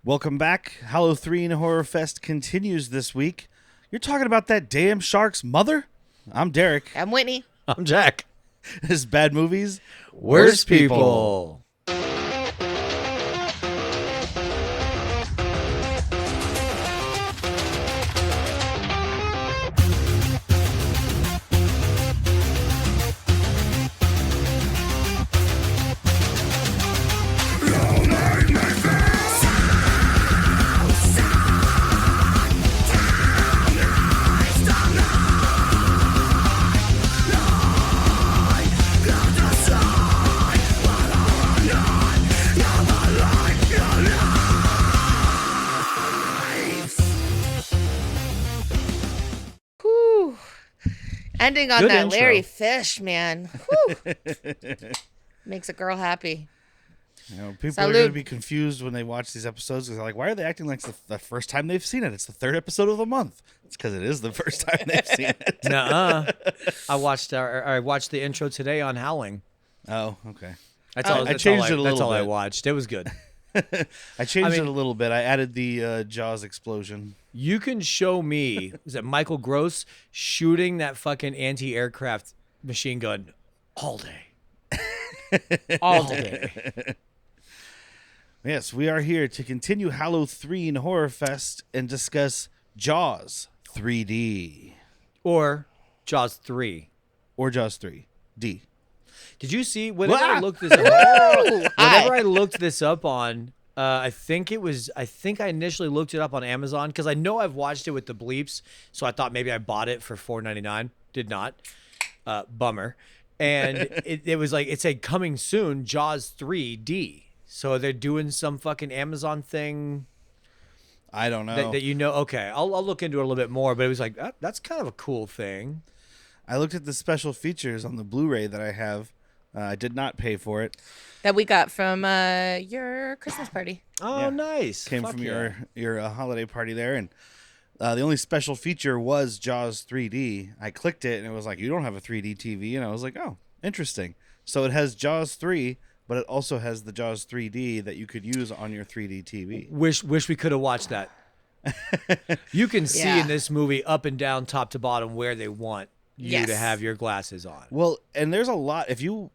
Welcome back. Halloween Horrorfest continues this week. You're talking about that damn shark's mother? I'm Derek. I'm Whitney. I'm Jack. This is Bad Movies, Worst People. Whew. Ending on Good that intro. Larry Fish, man. Whew. Makes a girl happy. You know, people are Salud. going to be confused when they watch these episodes because they're like, why are they acting like it's the first time they've seen it? It's the third episode of the month. It's because it is the first time they've seen it. Nuh-uh. I watched the intro today on Howling. Oh, okay. That's all. I That's changed all it a little That's all I bit. watched. It was good. I changed mean- it a little bit. I added the Jaws explosion. You can show me, is it Michael Gross shooting that fucking anti-aircraft machine gun all day. All day. Yes, we are here to continue Halloween Horrorfest and discuss Jaws 3D Or Jaws 3. or Jaws 3D. Did you see, whenever Wah! I looked this up, whenever I looked this up on, I think I initially looked it up on Amazon because I know I've watched it with the bleeps, so I thought maybe I bought it for $4.99. Did not. Bummer. And it was like, it said coming soon, Jaws 3D. So they're doing some fucking Amazon thing I don't know. that you know. Okay, I'll look into it a little bit more, but it was like, that's kind of a cool thing. I looked at the special features on the Blu-ray that I have. I did not pay for it. That we got from your Christmas party. Oh, Yeah. nice. Came Fuck from yeah. your holiday party there, and the only special feature was Jaws 3D. I clicked it, and it was like, you don't have a 3D TV, and I was like, oh, interesting. So it has Jaws 3, but it also has the Jaws 3D that you could use on your 3D TV. Wish we could have watched that. You can see Yeah. in this movie up and down, top to bottom, where they want you Yes. to have your glasses on. Well, and there's a lot. If you're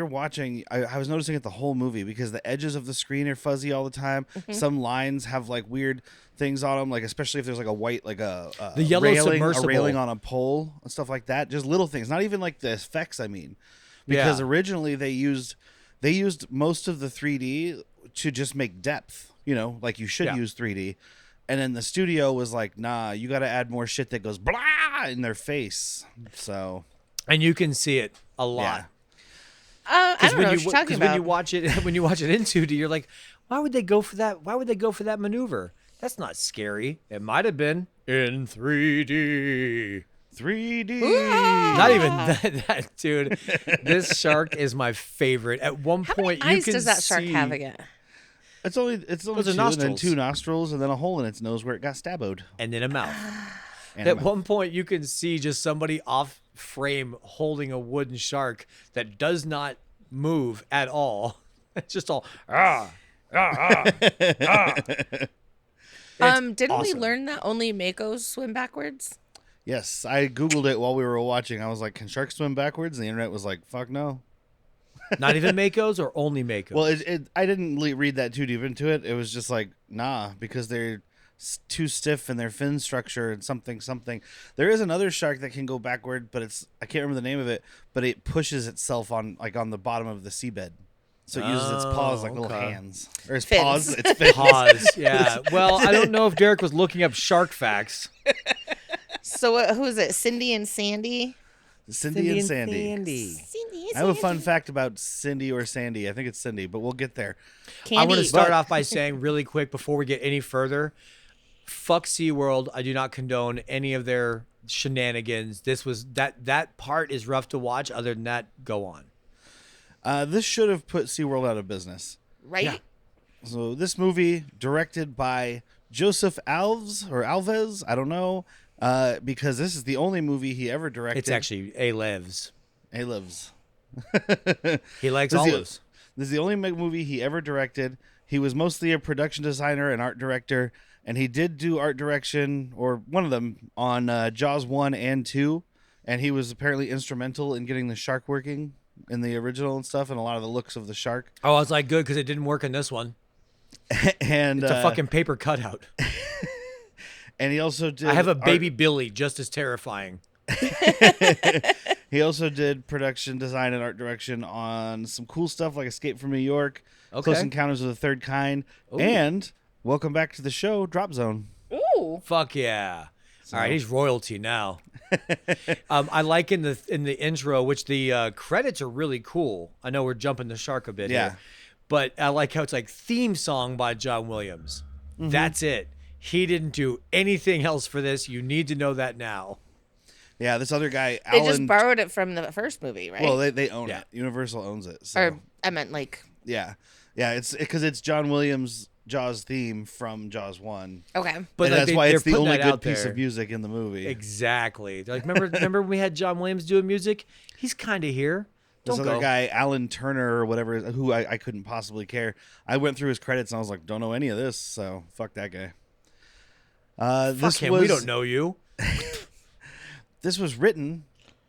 watching, I was noticing it the whole movie because the edges of the screen are fuzzy all the time. Some lines have like weird things on them, like especially if there's like a white, like a The yellow railing, submersible. a railing on a pole and stuff like that. Just little things, not even like the effects. I mean, because Yeah. originally they used most of the 3D to just make depth. You know, like you should Yeah. use 3D. And then the studio was like, nah, you got to add more shit that goes blah in their face. So And you can see it a lot. yeah. I don't know what you're talking about. when you watch it, when you watch it in 2D, you're like, why would they go for that? Why would they go for that maneuver? That's not scary. It might have been in 3D. 3D. Not even that, dude. This shark is my favorite. At one How point, many you eyes can does that shark see, have again? It's only Those two, are and then nostrils. 2 nostrils, and then a hole in its nose where it got stabbed. and then a mouth. And a At mouth. one point, you can see just somebody off frame holding a wooden shark that does not move at all. It's just all Didn't we awesome. learn that only Makos swim backwards? Yes, I googled it while we were watching. I was like, "Can sharks swim backwards?" And the internet was like, "Fuck no." not even Makos or only Makos. Well, I didn't read that too deep into it. It was just like, nah, because they're too stiff in their fin structure and something. There is another shark that can go backward, but I can't remember the name of it. But it pushes itself on the bottom of the seabed, so it uses its paws like little okay. hands or its Fins. paws. Its fins. Pause. Yeah. Well, I don't know if Derek was looking up shark facts. So who is it? Cindy and Sandy? Cindy and Sandy. Cindy and I have a fun Sandy. fact about Cindy or Sandy. I think it's Cindy, but we'll get there. I want Candy. to start off by saying really quick before we get any further, fuck SeaWorld. I do not condone any of their shenanigans. That part is rough to watch. Other than that, go on. This should have put SeaWorld out of business. Right? Yeah. So this movie, directed by Joseph Alves, I don't know, because this is the only movie he ever directed. It's actually Alves. Alves. He likes This is the- olives. This is the only movie he ever directed. He was mostly a production designer and art director, and he did do art direction, or one of them, on Jaws 1 and 2, and he was apparently instrumental in getting the shark working in the original and stuff, and a lot of the looks of the shark. Oh, I was like, good, because it didn't work in this one. And It's a fucking paper cutout. And he also did. I have a baby Billy, just as terrifying. He also did production design and art direction on some cool stuff like Escape from New York, Close Encounters of the Third Kind, and welcome back to the show, Drop Zone. Ooh. Fuck yeah. All right, he's royalty now. I like in the intro, which the credits are really cool. I know we're jumping the shark a bit here, but I like how it's like theme song by John Williams. Mm-hmm. That's it. He didn't do anything else for this. You need to know that now. Yeah, this other guy, Alan. They just borrowed it from the first movie, right? Well, they own it. Universal owns it. So. Or I meant like. Yeah, it's because it's John Williams' Jaws theme from Jaws 1. Okay, but like that's why it's the only good piece of music in the movie. Exactly. Like remember when we had John Williams doing music? He's kind of here. This other guy, Alan Turner or whatever, who I couldn't possibly care. I went through his credits and I was like, don't know any of this, so fuck that guy. Fuck him. We don't know you. This was written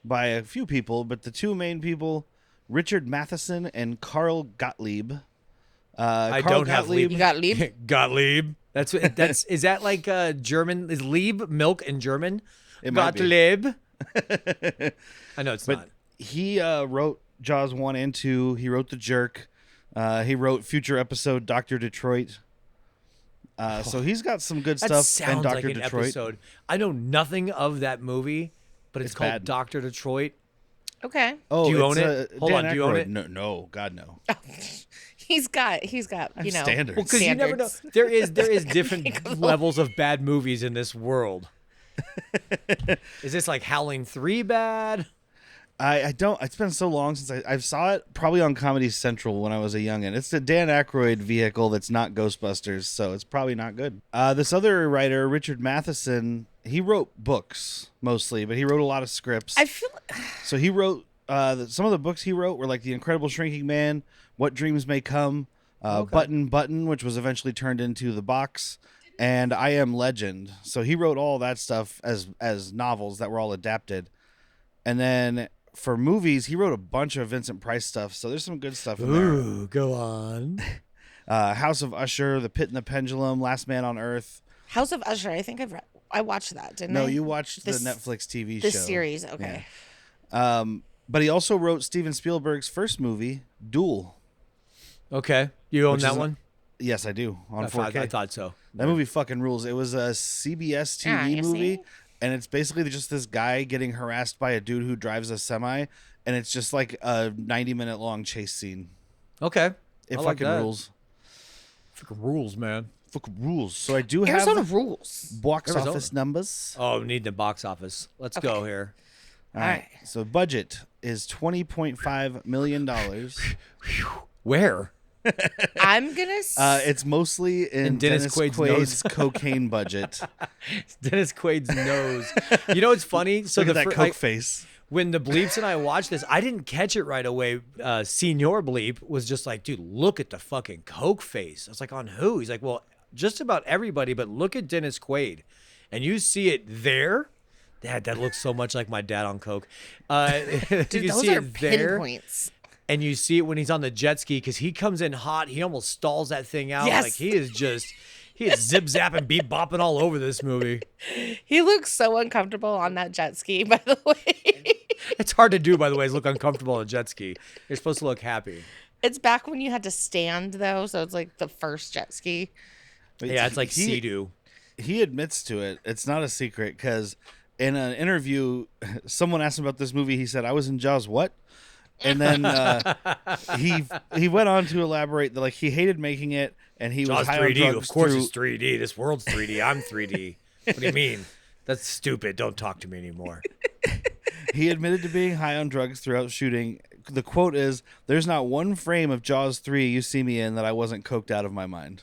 by a few people, but the two main people, Richard Matheson and Carl Gottlieb. I Carl don't have Lieb. You got Lieb? Gottlieb. That's is that like German? Is Lieb milk in German? It might be. Gottlieb. I know it's not. He wrote Jaws 1 and 2. He wrote The Jerk. He wrote future episode Dr. Detroit. So he's got some good That stuff. sounds and Dr. like an Detroit. episode. I know nothing of that movie, but it's called bad. Dr. Detroit. Okay. Oh, do you own it? Hold Dan on, do you own Aykroyd. it? No, God no. He's got you know standards. Well, because you never know. There is different levels of bad movies in this world. Is this like Howling 3 bad? I don't. It's been so long since I saw it. Probably on Comedy Central when I was a youngin'. It's the Dan Aykroyd vehicle that's not Ghostbusters, so it's probably not good. This other writer, Richard Matheson, he wrote books mostly, but he wrote a lot of scripts. I feel. So he wrote some of the books he wrote were like The Incredible Shrinking Man, What Dreams May Come, Button, which was eventually turned into The Box, and I Am Legend. So he wrote all that stuff as novels that were all adapted, and then. For movies, he wrote a bunch of Vincent Price stuff, so there's some good stuff in there. Ooh, go on. House of Usher, The Pit and the Pendulum, Last Man on Earth. House of Usher. I think I watched that, didn't I? No, you watched the Netflix TV show. The series, okay. Yeah. But he also wrote Steven Spielberg's first movie, Duel. Okay, you own that one? Yes, I do, on 4K. I thought so. That movie fucking rules. It was a CBS TV movie. See? And it's basically just this guy getting harassed by a dude who drives a semi, and it's just like a 90-minute long chase scene. Okay. It I like fucking that. rules. Fucking rules, man. Fucking rules. So I do have Arizona rules. box office numbers. Oh, we need the box office. Let's go here. All right. So budget is $20.5 million. Where? I'm gonna. It's mostly in Dennis Dennis Quaid's Quaid's cocaine budget. Dennis Quaid's nose. You know what's funny? So Look at that Coke face. When the Bleeps and I watched this, I didn't catch it right away. Senior Bleep was just like, dude, look at the fucking Coke face. I was like, on who? He's like, well, just about everybody, but look at Dennis Quaid. And you see it there. Dad, that looks so much like my dad on Coke. Dude, you those see are it there. pinpoints. And you see it when he's on the jet ski because he comes in hot. He almost stalls that thing out. Yes. Like he is zip zapping, beat bopping all over this movie. He looks so uncomfortable on that jet ski, by the way. It's hard to do, by the way, is look uncomfortable on a jet ski. You're supposed to look happy. It's back when you had to stand, though, so it's like the first jet ski. Yeah, it's like Sea-Doo. He admits to it. It's not a secret because in an interview, someone asked him about this movie. He said, I was in Jaws, what? And then he went on to elaborate that like he hated making it and he Jaws was high 3D. on drugs. Of course it's 3D. This world's 3D. I'm 3D. What do you mean? That's stupid. Don't talk to me anymore. He admitted to being high on drugs throughout shooting. The quote is, "There's not one frame of Jaws 3 you see me in that I wasn't coked out of my mind."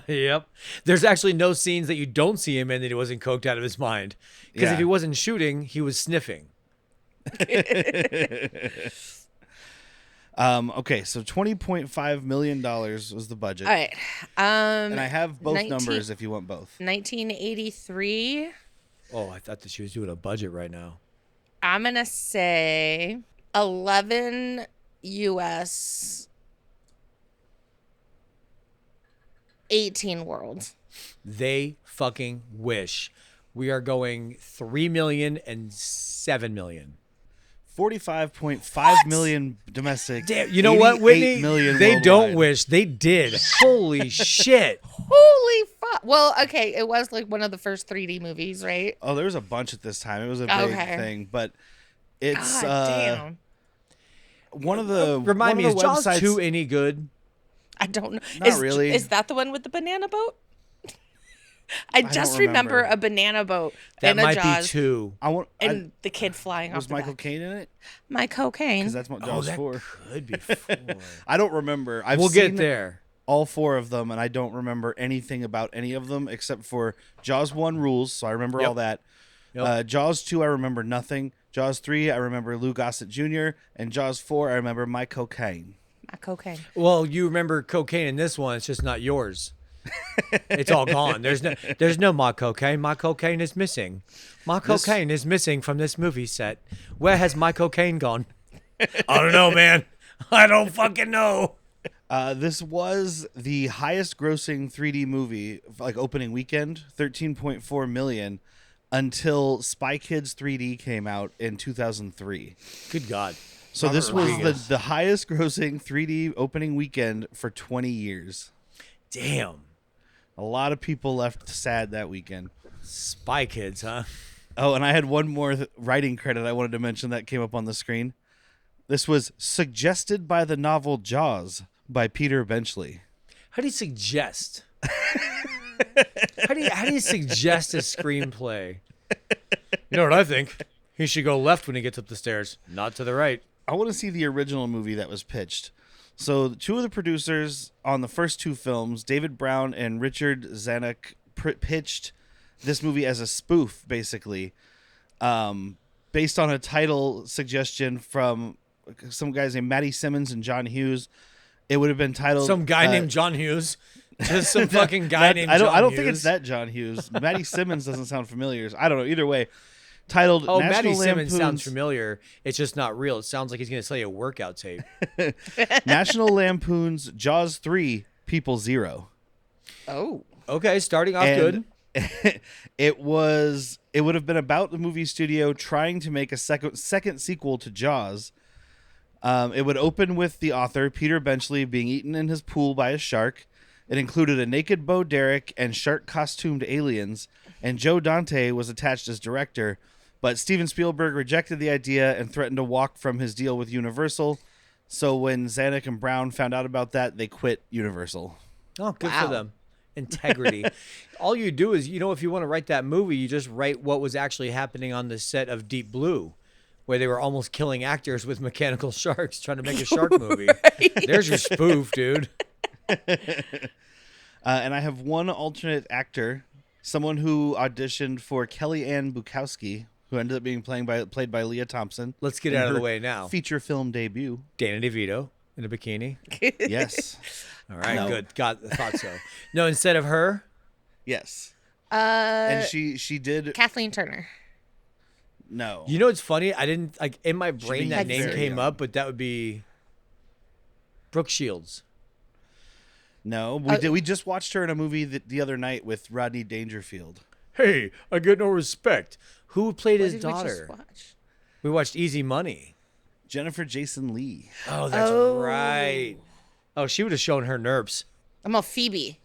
Yep. There's actually no scenes that you don't see him in that he wasn't coked out of his mind. Because if he wasn't shooting, he was sniffing. Okay, so $20.5 million was the budget. All right. And I have both 19 numbers if you want both. 1983. Oh, I thought that she was doing a budget right now. I'm going to say 11 US, 18 world. They fucking wish. We are going 3 million and 7 million. 45.5 million domestic. Damn, you know what, 88 Whitney? million They don't worldwide. wish. They did. Holy shit. Holy fuck. Well, okay, it was like one of the first 3D movies, right? Oh, there was a bunch at this time. It was a big Okay. thing, but it's God damn. one of the Remind me, one is of the Jaws websites. 2 any good? I don't know. Not really. Is that the one with the banana boat? I don't just remember remember. a banana boat That and a might Jaws be 2. I want. and the kid flying off was the Michael back. Caine in it? My cocaine. Because that's what Oh, Jaws that 4. could be 4. I don't remember. I've We'll seen get there. all 4 of them, and I don't remember anything about any of them except for Jaws 1 rules, so I remember Yep. all that. Yep. Jaws 2, I remember nothing. Jaws 3, I remember Lou Gossett Jr., and Jaws 4, I remember my cocaine. My cocaine. Well, you remember cocaine in this one. It's just not yours. It's all gone. There's no my cocaine. My cocaine is missing. My cocaine is missing from this movie set. Where has my cocaine gone? I don't know, man. I don't fucking know. This was the highest grossing 3D movie, like opening weekend, 13.4 million, until Spy Kids 3D came out in 2003. Good God. So Robert this was Rodriguez. the highest grossing 3D opening weekend for 20 years. Damn. A lot of people left sad that weekend. Spy Kids, huh? Oh, and I had one more writing credit I wanted to mention that came up on the screen. This was suggested by the novel Jaws by Peter Benchley. How do you suggest? How do you suggest a screenplay? You know what I think? He should go left when he gets up the stairs, not to the right. I want to see the original movie that was pitched. So 2 of the producers on the first 2 films, David Brown and Richard Zanuck, pitched this movie as a spoof, basically, based on a title suggestion from some guys named Matty Simmons and John Hughes. It would have been titled Some guy named John Hughes. Just some fucking guy named John Hughes. I don't think it's that John Hughes. Matty Simmons doesn't sound familiar. I don't know. Either way, titled Oh, National Matty Simmons sounds Lampoon's- familiar. It's just not real. It sounds like he's going to sell you a workout tape. National Lampoon's Jaws 3, People Zero. Oh. Okay, starting off And good. it would have been about the movie studio trying to make a second sequel to Jaws. It would open with the author, Peter Benchley, being eaten in his pool by a shark. It included a naked Bo Derek and shark-costumed aliens, and Joe Dante was attached as director, but Steven Spielberg rejected the idea and threatened to walk from his deal with Universal. So when Zanuck and Brown found out about that, they quit Universal. Oh, good Wow. for them. Integrity. All you do is, if you want to write that movie, you just write what was actually happening on the set of Deep Blue, where they were almost killing actors with mechanical sharks trying to make a shark movie. There's your spoof, dude. And I have one alternate actor, someone who auditioned for Kelly Ann Bukowski, who ended up being played by Leah Thompson. Let's get in out of the her way now. Feature film debut. Danny DeVito in a bikini. Yes. All right, No. good. I thought so. No, instead of her, Yes. And Uh, she did Kathleen Turner. no. you know what's funny? I didn't like in my brain that be name very came young. up, but that would be Brooke Shields. No, we just watched her in a movie the other night with Rodney Dangerfield. Hey, I get no respect. Who played What his did we just daughter? watch? We watched Easy Money. Jennifer Jason Leigh. Oh, that's Oh. right. Oh, she would have shown her nerves. I'm a Phoebe.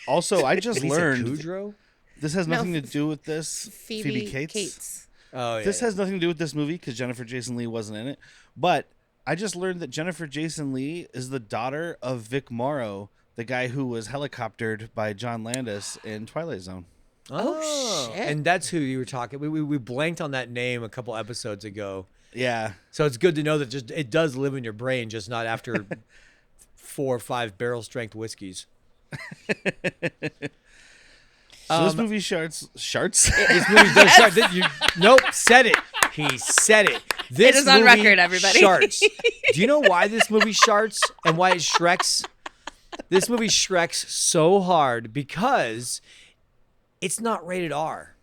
Also, I just Lisa learned Kudrow? this has No, nothing to do with this. Phoebe Cates. Oh, yeah. This has nothing to do with this movie because Jennifer Jason Leigh wasn't in it. But I just learned that Jennifer Jason Leigh is the daughter of Vic Morrow, the guy who was helicoptered by John Landis in Twilight Zone. Oh, shit. And that's who you were talking. We blanked on that name a couple episodes ago. Yeah. So it's good to know that just it does live in your brain, just not after 4 or 5 barrel strength whiskeys. So this movie sharts. This movie does start. Nope, said it. He said it. This is on movie record, everybody. Sharks. Do you know why this movie sharks and why it shreks? This movie shreks so hard because it's not rated R.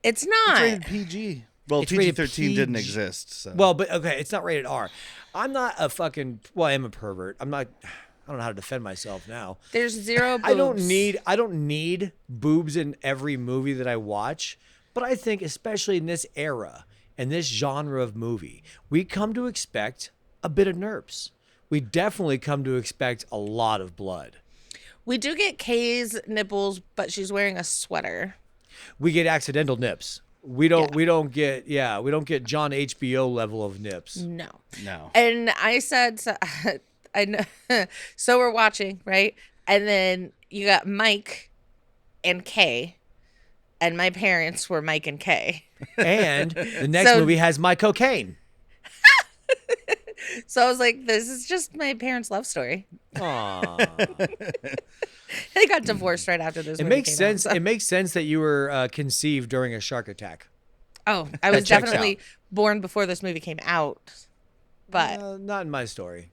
It's It's not. rated PG. Well, It's rated PG-13 didn't PG. exist. So. Well, but okay, it's not rated R. I'm not a fucking. Well, I am a pervert. I'm not. I don't know how to defend myself now. There's zero boobs. I don't need boobs in every movie that I watch, but I think especially in this era and this genre of movie, we come to expect a bit of nerps. We definitely come to expect a lot of blood. We do get Kay's nipples, but she's wearing a sweater. We get accidental nips. We don't Yeah. we don't get we don't get John HBO level of nips. No. no. And I said, so, I know. So we're watching, right? And then you got Mike and Kay, and my parents were Mike and Kay. And the next So- movie has my cocaine. So I was like, this is just my parents' love story. Aww. They got divorced right after this. It movie makes came sense. out, so- It makes sense that you were conceived during a shark attack. Oh, I was checks definitely born before this movie came out. But Not in my story.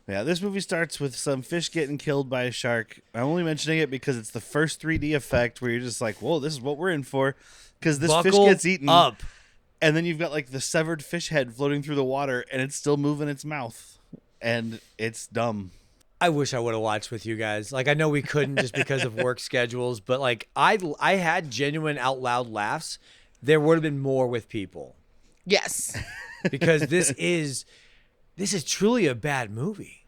Yeah, this movie starts with some fish getting killed by a shark. I'm only mentioning it because it's the first 3D effect where you're just like, whoa, this is what we're in for. Because this fish Buckle gets eaten, up. and then you've got like the severed fish head floating through the water, and it's still moving its mouth. And it's dumb. I wish I would have watched with you guys. Like I know we couldn't just because of work schedules, but like I had genuine out loud laughs. There would have been more with people yes. because this is truly a bad movie.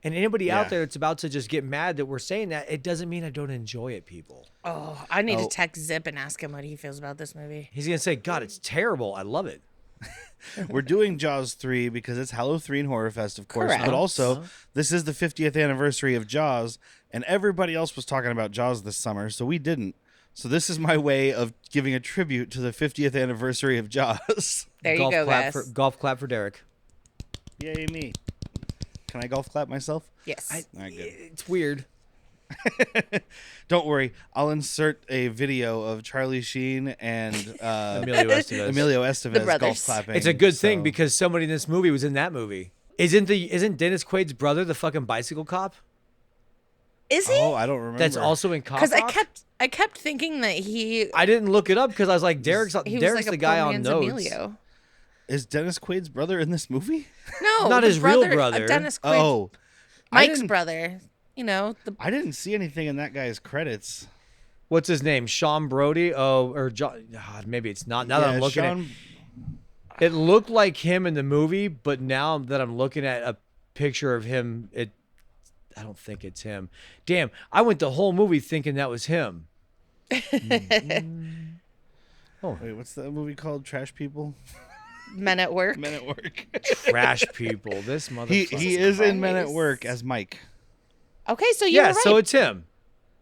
And anybody Yeah. out there that's about to just get mad that we're saying that, it doesn't mean I don't enjoy it, people. Oh, I need Oh. to text Zip and ask him what he feels about this movie. He's gonna say, God, it's terrible. I love it. We're doing Jaws 3 because it's Halloween Horrorfest, of course. Correct. But also, this is the 50th anniversary of Jaws, and everybody else was talking about Jaws this summer, so we didn't. So this is my way of giving a tribute to the 50th anniversary of Jaws. There you go, guys. Golf clap for Derek. Yay, me. Can I golf clap myself? Yes. All right, good. It's weird. Don't worry. I'll insert a video of Charlie Sheen and Emilio Estevez. Emilio Estevez golf brothers. clapping. It's a good thing so- because somebody in this movie was in that movie. Isn't Dennis Quaid's brother the fucking bicycle cop? Is he? Oh, I don't remember. That's also in Cop Because Rock? I kept thinking that he I didn't look it up because I was like, Derek's was Derek's like a the guy poor on man's notes. Emilio. Is Dennis Quaid's brother in this movie? No, Not the his real brother. Dennis Quaid, Oh. I Mike's didn't- brother. You know, the I didn't see anything in that guy's credits. What's his name? Sean Brody? Oh, or John? God, maybe it's not. Now that I'm looking at it, looked like him in the movie, but now that I'm looking at a picture of him, I don't think it's him. Damn, I went the whole movie thinking that was him. Wait, what's that movie called? Trash People? Men at Work. Men at Work. Trash people. This he motherfucker. is in Men at Christ. Work as Mike. Okay, so you're Yeah, right. so it's him.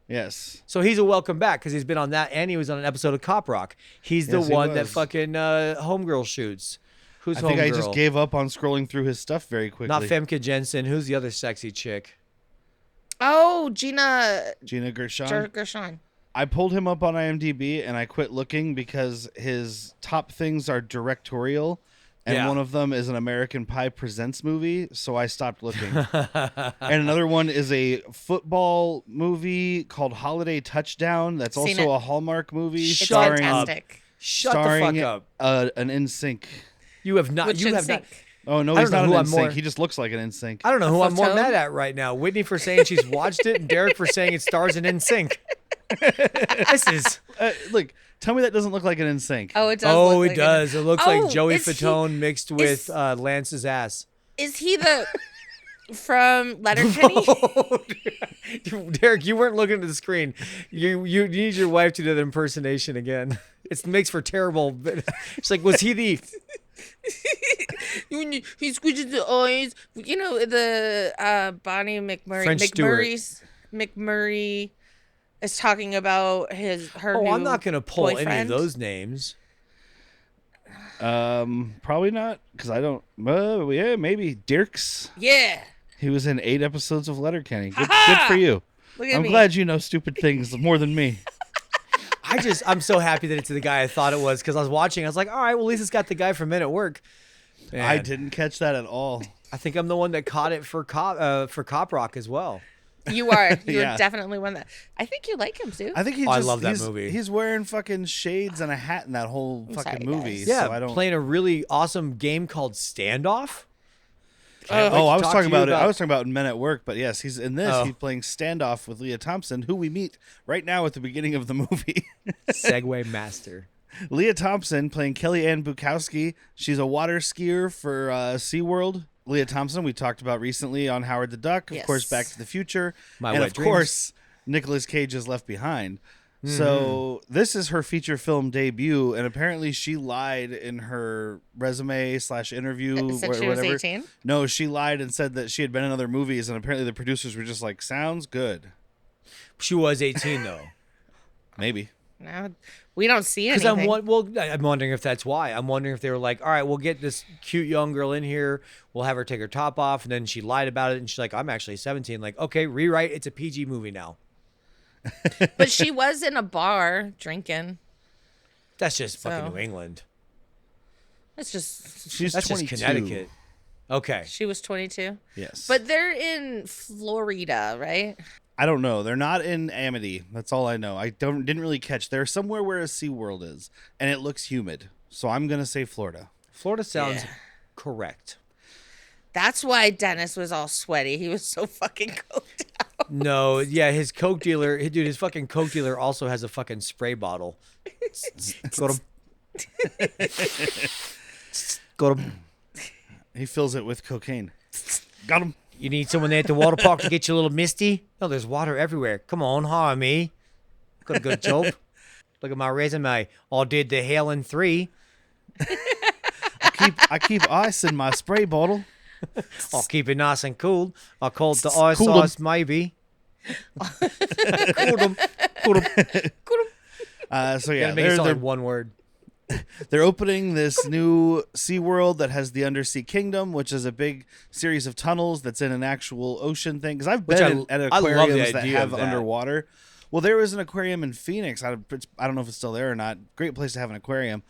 Yes. So he's a welcome back because he's been on that and he was on an episode of Cop Rock. He's the Yes, he one that was. fucking Homegirl shoots. Who's I think I Homegirl? just gave up on scrolling through his stuff very quickly. Not Femke Jensen. Who's the other sexy chick? Oh, Gina Gina Gershon. Gershon. I pulled him up on IMDb and I quit looking because his top things are directorial, and Yeah. one of them is an American Pie Presents movie, so I stopped looking. And another one is a football movie called Holiday Touchdown. That's Seen also it. a Hallmark movie It's starring fantastic. Shut starring the fuck up. An NSYNC. You have not. Which You have NSYNC? not. Oh no, I he's don't know not who an I'm NSYNC. more- He just looks like an NSYNC. I don't know who I'm more Photo? mad at right now. Whitney for saying she's watched it, and Derek for saying it stars in NSYNC. This is. Look, tell me that doesn't look like an NSYNC. Oh, it does. Oh, look it like does. It looks Oh, like Joey is he- Fatone mixed with is- Lance's ass. Is he the from Letterkenny? Derek, you weren't looking at the screen. You need your wife to do the impersonation again. It makes for terrible. It's like, was he the? When he squeezes the eyes. You know the Bonnie McMurray. French Stewart. McMurray is talking about her. Oh, new I'm not gonna pull any of boyfriend. those names. Probably not, because I don't. Yeah, maybe Dirks. Yeah. He was in 8 episodes of Letterkenny. Good for you. Look at I'm me. glad you know stupid things more than me. I'm so happy that it's the guy I thought it was because I was watching. I was like, all right, well, at least it's got the guy from Men at Work. And I didn't catch that at all. I think I'm the one that caught it for Cop Rock as well. You are. You're Yeah. definitely one that. I think you like him too. I think I love that movie. He's wearing fucking shades and a hat in that whole fucking sorry, movie. guys. Yeah, so I don't. playing a really awesome game called Standoff. Oh, I was talk talking to you about it. I about- was talking about Men at Work, but yes, he's in this. Oh. He's playing Standoff with Leah Thompson, who we meet right now at the beginning of the movie. Segway Master. Leah Thompson playing Kellyanne Bukowski. She's a water skier for SeaWorld. Leah Thompson, we talked about recently on Howard the Duck. Of Yes. course, Back to the Future. My and Wet of Dreams. course, Nicolas Cage is Left Behind. Mm-hmm. So this is her feature film debut, and apparently she lied in her resume / interview Said or she was whatever. 18? No, she lied and said that she had been in other movies, and apparently the producers were just like, "Sounds good." She was 18 though. Maybe. No, we don't see Because anything. I'm wondering if that's why. I'm wondering if they were like, all right, we'll get this cute young girl in here. We'll have her take her top off, and then she lied about it, and she's like, I'm actually 17. Like, okay, rewrite. It's a PG movie now. But she was in a bar drinking. That's just fucking So- New England. It's just She's That's 22. just Connecticut. Okay. she was 22. Yes. But they're in Florida, right? I don't know. They're not in Amity. That's all I know. I didn't really catch. They're somewhere where a SeaWorld is, and it looks humid. So I'm going to say Florida. Florida sounds Yeah. correct. That's why Dennis was all sweaty. He was so fucking coked out. No, yeah, his Coke dealer, dude, his fucking Coke dealer also has a fucking spray bottle. Got him. Got him. He fills it with cocaine. Got him. You need someone there at the water park to get you a little misty? No, there's water everywhere. Come on, hire me. Got a good job. Look at my resume. I did the Hell in 3. I keep ice in my spray bottle. I'll keep it nice and cool. I called the ice Cool 'em. ice maybe. Cool 'em. Cool 'em. So yeah, Gotta make it sound they're, like one word. they're opening this new SeaWorld that has the Undersea Kingdom, which is a big series of tunnels that's in an actual ocean thing. Because I've Which been I at love the aquariums that idea have of that. underwater. Well, there was an aquarium in Phoenix. I don't know if it's still there or not. Great place to have an aquarium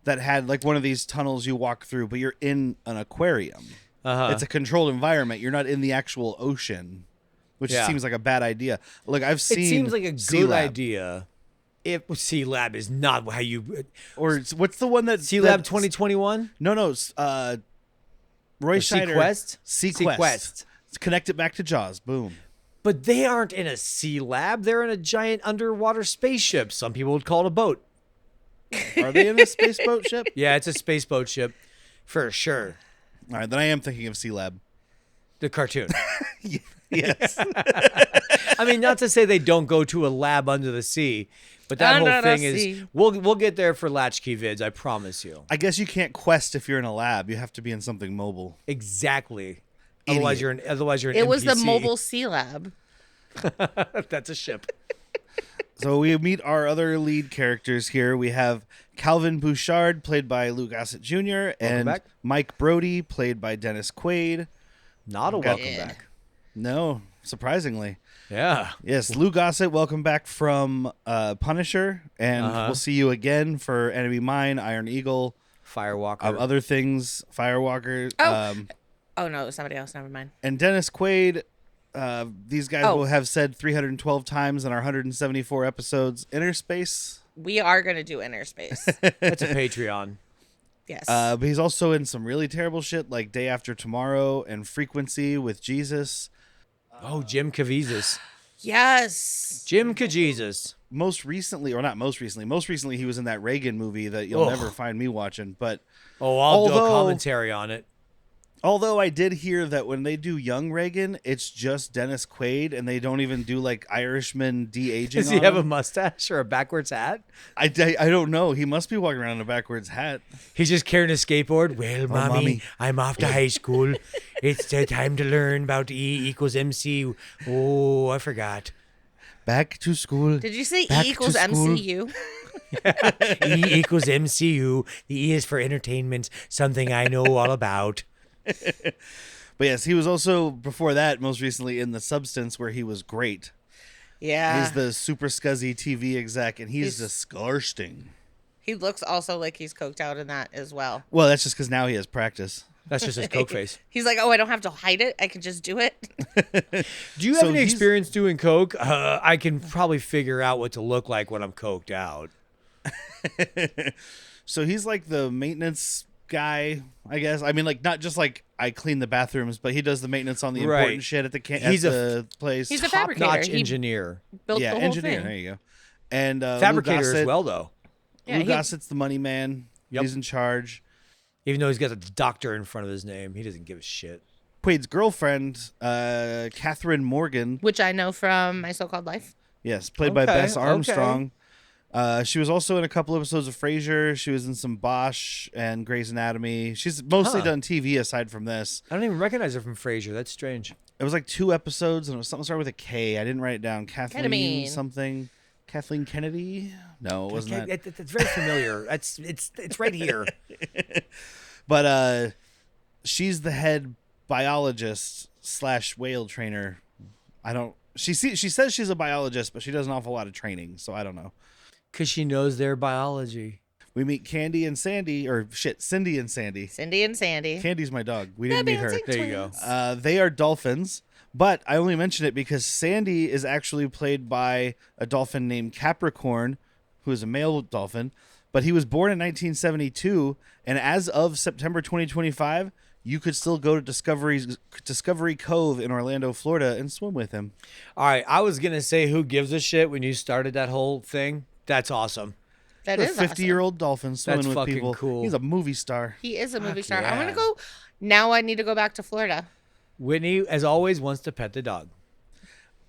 that had like one of these tunnels you walk through, but you're in an aquarium. Uh-huh. It's a controlled environment. You're not in the actual ocean, which Yeah. seems like a bad idea. Look, I've seen. It seems like a Sea good Lab. idea. If Sea Lab is not how you Or what's the one that Sea Lab that- 2021? No, Roy Scheider. Sequest? Sequest. Connect it back to Jaws. Boom. But they aren't in a sea lab. They're in a giant underwater spaceship. Some people would call it a boat. Are they in a space boat ship? Yeah, it's a space boat ship for sure. All right, then I am thinking of Sea Lab. The cartoon. Yes. I mean, not to say they don't go to a lab under the sea, but that Under whole the thing is sea. we'll get there for Latchkey Vids, I promise you. I guess you can't quest if you're in a lab. You have to be in something mobile. Exactly. Idiot. Otherwise you're an It was the NPC. mobile sea lab. That's a ship. So we meet our other lead characters here. We have Calvin Bouchard, played by Lou Gossett Jr., and back. Mike Brody, played by Dennis Quaid. Not a Got- welcome Yeah. back. No, surprisingly. Yeah. Yes, Lou Gossett, welcome back from Punisher, and we'll see you again for Enemy Mine, Iron Eagle, Firewalker. other things, Firewalker, Oh. Oh no, it was somebody else. Never mind. and Dennis Quaid. These guys Oh. will have said 312 times in our 174 episodes. Inner Space, We are gonna do Inner Space. That's a Patreon. Yes. but he's also in some really terrible shit like Day After Tomorrow and Frequency with Jesus. Oh, Jim Caviezel. yes. Jim Caviezel. Most recently he was in that Reagan movie that you'll Ugh. never find me watching. But Oh, I'll do a Although- commentary on it. although I did hear that when they do young Reagan, it's just Dennis Quaid, and they don't even do like Irishman de-aging. Does he on have a him. mustache or a backwards hat? I don't know. He must be walking around in a backwards hat. He's just carrying a skateboard. Well, mommy, Mommy. I'm off to high school. It's time to learn about E equals MC. Oh, I forgot. Back to school. Did you say Back E to equals school. MCU? E equals MCU. The E is for entertainment, something I know all about. But yes, he was also before that, most recently in The Substance, where he was great. Yeah. He's the super scuzzy TV exec, and he's disgusting. He looks also like he's coked out in that as well. Well, that's just because now he has practice. That's just his coke face. He's like, oh, I don't have to hide it. I can just do it. Do you have any experience doing coke? I can probably figure out what to look like when I'm coked out. So he's like the maintenance guy, I guess. I mean, like, not just like I clean the bathrooms, but he does the maintenance on the important shit at the place. He's a fabricator. Top-notch engineer. Built the whole engineer. thing. There you go. And Fabricator as well, though. Yeah, Lou Gossett's the money man. Yep. He's in charge. Even though he's got a doctor in front of his name, he doesn't give a shit. Quaid's girlfriend, Catherine Morgan. Which I know from My So-Called Life. Yes, played by Bess Armstrong. She was also in a couple episodes of Frasier. She was in some Bosch and Grey's Anatomy. She's mostly done TV aside from this. I don't even recognize her from Frasier. That's strange. It was like 2 episodes, and it was something started with a K. I didn't write it down. Kathleen something. Kathleen Kennedy? No, it wasn't that. It's very familiar. It's right here. But she's the head biologist / whale trainer. She says she's a biologist, but she does an awful lot of training, so I don't know. Because she knows their biology. We meet Cindy and Sandy. Cindy and Sandy. Candy's my dog. We didn't meet her. There you go. They are dolphins, but I only mention it because Sandy is actually played by a dolphin named Capricorn, who is a male dolphin, but he was born in 1972, and as of September 2025, you could still go to Discovery Cove in Orlando, Florida, and swim with him. All right, I was going to say who gives a shit when you started that whole thing. That's awesome. That is a 50-year-old dolphin swimming That's with fucking people. cool. He's a movie star. He is a movie star. yeah. I want to go. Now I need to go back to Florida. Whitney, as always, wants to pet the dog.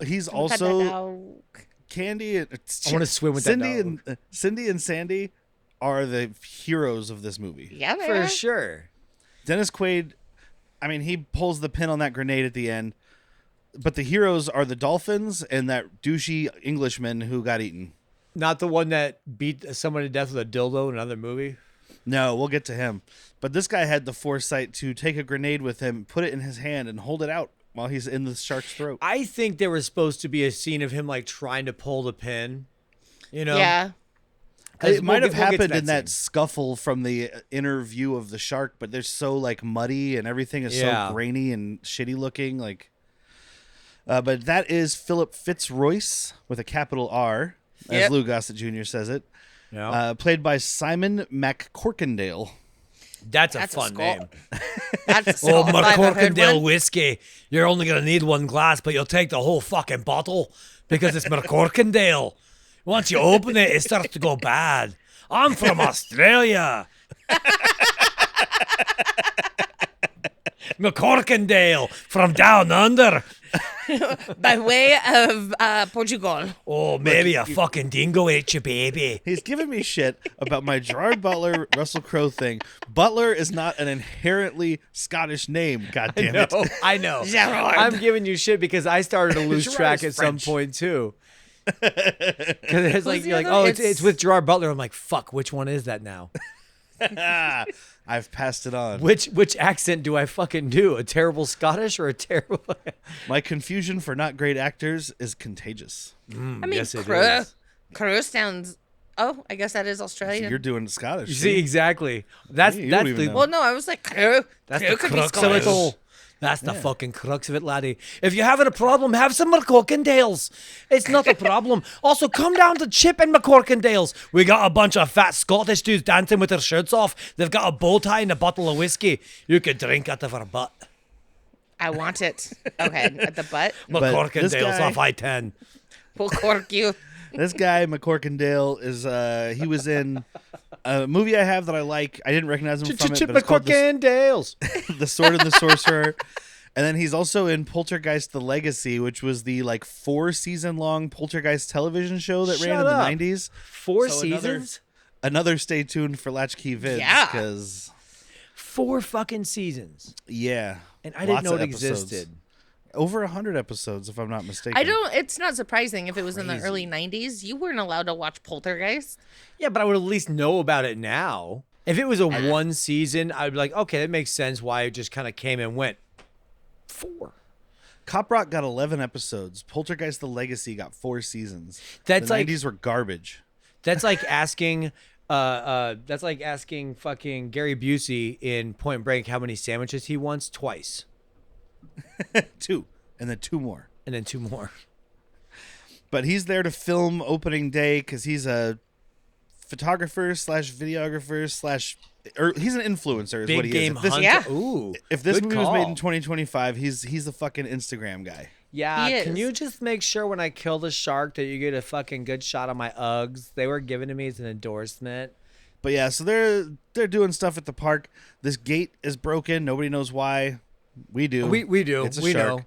He's Pet also that dog. Candy. I want to swim with that dog. Cindy and Sandy are the heroes of this movie. Yeah, they For are. sure. Dennis Quaid, I mean, he pulls the pin on that grenade at the end, but the heroes are the dolphins and that douchey Englishman who got eaten. Not the one that beat someone to death with a dildo in another movie? No, we'll get to him. But this guy had the foresight to take a grenade with him, put it in his hand, and hold it out while he's in the shark's throat. I think there was supposed to be a scene of him like trying to pull the pin. You know? Yeah. It might have we'll get to happened in that scene. scuffle from the inner view of the shark, but they're so like muddy and everything is so grainy and shitty looking. Like, but that is Philip Fitzroyce with a capital R, as Lou Gossett Jr. says it. Yeah. Played by Simon McCorkindale. That's a fun name. That's a Oh, skull. If I've heard McCorkindale one. whiskey. You're only going to need one glass, but you'll take the whole fucking bottle because it's McCorkindale. Once you open it, it starts to go bad. I'm from Australia. McCorkindale from down under. By way of Portugal. Oh, maybe a fucking dingo ate you, baby. He's giving me shit about my Gerard Butler, Russell Crowe thing. Butler is not an inherently Scottish name, God damn it. I know. Gerard. I'm giving you shit because I started to lose Gerard track is at some French. point too. Because it's like the you're like, other? oh, it's with Gerard Butler. I'm like, fuck, which one is that now? I've passed it on. Which accent do I fucking do? A terrible Scottish or a terrible? My confusion for not great actors is contagious. I mean, yes, it Crew. is. Crew sounds. Oh, I guess that is Australian. You're doing Scottish. You see, exactly. That's You that's don't even the know. Well, no, I was like Crew. that's Crew the could be crux of it Scottish. all. That's the fucking crux of it, laddie. If you're having a problem, have some McCorkindales. It's not a problem. Also, come down to Chip and McCorkindales. We got a bunch of fat Scottish dudes dancing with their shirts off. They've got a bow tie and a bottle of whiskey. You could drink out of our butt. I want it. Okay, at the butt. this McCorkindales guy- off I-10. We'll cork you. This guy, McCorkindale, is he was in a movie I have that I like. I didn't recognize him from it, Chip but it's called McCorkindales. The Sword and the Sorcerer. And then he's also in Poltergeist The Legacy, which was the like 4-season long Poltergeist television show that ran Shut in the up. 90s. 4 So seasons? Another stay tuned for Latchkey Vids. Yeah. Because, 4 fucking seasons. yeah. And I didn't lots know of it episodes. existed. Over 100 episodes, if I'm not mistaken. I don't. It's not surprising if it was in the Crazy. early '90s. You weren't allowed to watch Poltergeist. Yeah, but I would at least know about it now. If it was a 1 season, I'd be like, okay, that makes sense why it just kind of came and went. 4. Cop Rock got 11 episodes. Poltergeist: The Legacy got 4 seasons. That's the like 90s were garbage. That's like asking fucking Gary Busey in Point Break how many sandwiches he wants twice. 2, and then 2 more. And then 2 more. But he's there to film opening day because he's a photographer / videographer / or he's an influencer is Big what he game is. If this, hunter. Yeah. Ooh. if this good movie was made call. in 2025, he's the fucking Instagram guy. Yeah, He can is. you just make sure when I kill the shark that you get a fucking good shot on my Uggs? They were given to me as an endorsement. But yeah, so they're doing stuff at the park. This gate is broken. Nobody knows why. We do. We do. It's a we shark. know.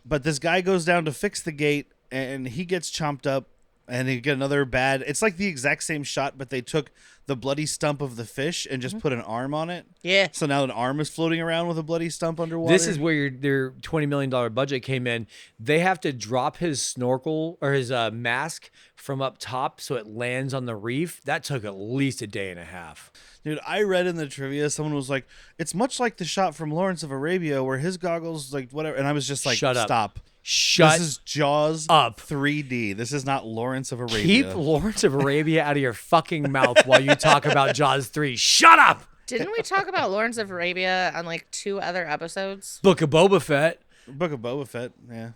But this guy goes down to fix the gate, and he gets chomped up, and he get another bad. It's like the exact same shot, but they took the bloody stump of the fish and just put an arm on it. Yeah. So now an arm is floating around with a bloody stump underwater. This is where their $20 million budget came in. They have to drop his snorkel or his mask from up top so it lands on the reef. That took at least a day and a half. Dude, I read in the trivia, someone was like, it's much like the shot from Lawrence of Arabia where his goggles, like, whatever. And I was just like, Shut up. stop. Shut This is Jaws up. 3D. This is not Lawrence of Arabia. Keep Lawrence of Arabia out of your fucking mouth while you talk about Jaws 3. Shut up! Didn't we talk about Lawrence of Arabia on like 2 other episodes? Book of Boba Fett. Book of Boba Fett, yeah.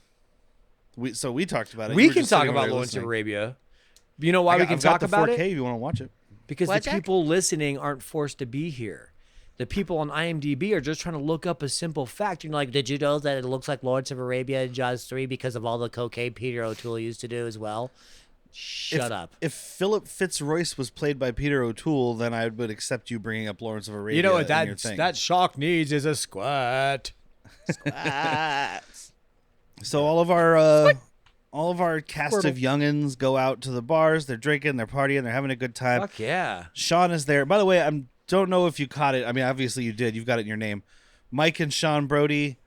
We talked about it. We You were can just talk sitting over about there Lawrence of listening. Arabia. You know why we can I've got talk the about 4K it? if you want to watch it. Because What, the Jack? people listening aren't forced to be here. The people on IMDb are just trying to look up a simple fact. You're like, did you know that it looks like Lawrence of Arabia in Jaws 3 because of all the cocaine Peter O'Toole used to do as well? Shut up. If Philip Fitzroyce was played by Peter O'Toole, then I would accept you bringing up Lawrence of Arabia. You know what in your thing. that shark needs is a squat. So all of our cast Squirtle. of youngins go out to the bars. They're drinking, they're partying, they're having a good time. Fuck yeah. Sean is there. By the way, I don't know if you caught it. I mean, obviously you did. You've got it in your name. Mike and Sean Brody,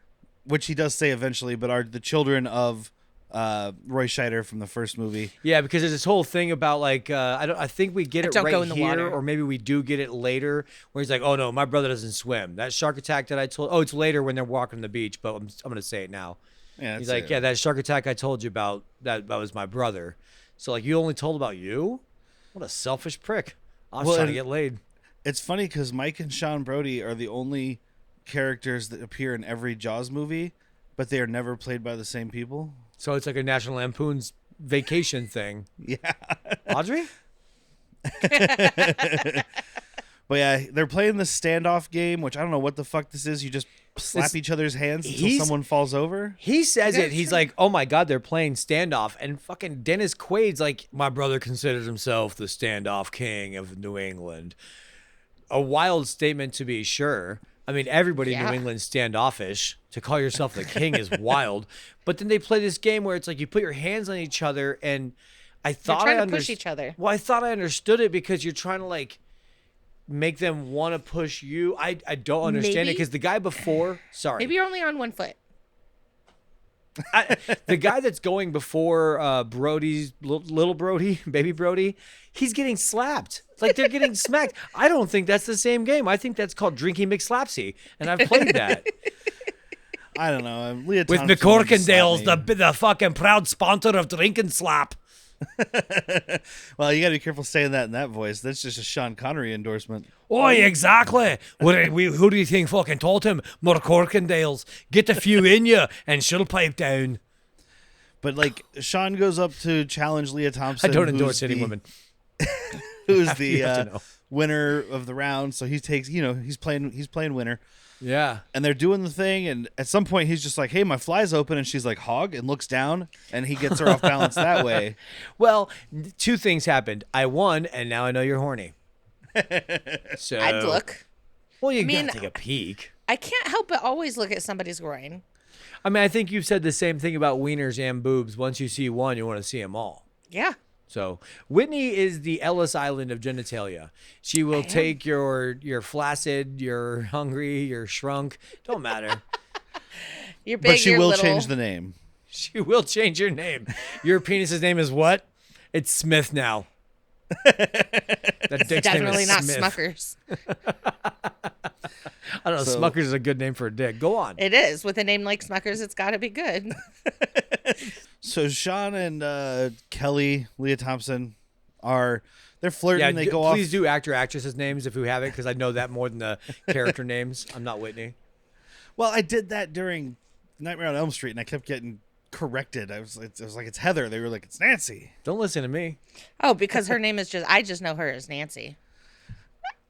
which he does say eventually, but are the children of Roy Scheider from the first movie. Yeah, because there's this whole thing about like I think we get it Don't right go in the here, water. or maybe we do get it later, where he's like, "Oh no, my brother doesn't swim." That shark attack that I told. Oh, it's later when they're walking on the beach, but I'm gonna say it now. Yeah, He's that's like, it. "Yeah, that shark attack I told you about, that was my brother." So like, you only told about you? What a selfish prick! I was Well, trying to and- get laid. It's funny because Mike and Sean Brody are the only characters that appear in every Jaws movie, but they are never played by the same people. So it's like a National Lampoon's Vacation thing. Yeah. Audrey? But yeah, they're playing this standoff game, which I don't know what the fuck this is. You just slap It's- each other's hands until he's- someone falls over. He says Yeah, it. He's sure. like, "Oh my God, they're playing standoff," and fucking Dennis Quaid's like, "My brother considers himself the standoff king of New England." A wild statement to be sure. I mean, everybody in Yeah. New England's standoffish. To call yourself the king is wild. But then they play this game where it's like you put your hands on each other, and I thought trying I to push underst- each other. Well, I thought I understood it because you're trying to like make them want to push you. I don't understand it Maybe- because the guy before, sorry, Maybe you're only on one foot. the guy that's going before Brody's little Brody, baby Brody, he's getting slapped. It's like they're getting smacked. I don't think that's the same game. I think that's called Drinking McSlapsy, and I've played that I don't know. Leah with Thompson wanted to slap McCorkindale's, me. the fucking proud sponsor of Drinking Slap. Well, you got to be careful saying that in that voice. That's just a Sean Connery endorsement. Oh, exactly. Who do you think fucking taught him? McCorkindale's. Get a few in you, and she'll pipe down. But like Sean goes up to challenge Leah Thompson. I don't who's endorse any the- women. Who's You have to the know. winner of the round? So he takes, he's playing winner. Yeah. And they're doing the thing, and at some point he's just like, "Hey, my fly's open," and she's like, "Hog," and looks down, and he gets her off balance that way. Well, 2 things happened. I won, and now I know you're horny. So I'd look. Well, you mean- gotta take a peek. I can't help but always look at somebody's groin. I mean, I think you've said the same thing about wieners and boobs. Once you see one, you want to see them all. Yeah. So Whitney is the Ellis Island of genitalia. She will take your flaccid, your hungry, your shrunk. Don't matter. You're big, But she you're will little. change the name. She will change your name. Your penis's name is what? It's Smith now. That dick's name Definitely is not Smith. Smuckers. I don't know. So- Smuckers is a good name for a dick. Go on. It is. With a name like Smuckers, it's got to be good. So Sean and Kelly, Leah Thompson, they're flirting. Yeah, they go off. please do actor actresses names if you have it, because I know that more than the character names. I'm not Whitney. Well, I did that during Nightmare on Elm Street, and I kept getting corrected. I was like, it's Heather. They were like, it's Nancy. Don't listen to me. Oh, because her name is I just know her as Nancy.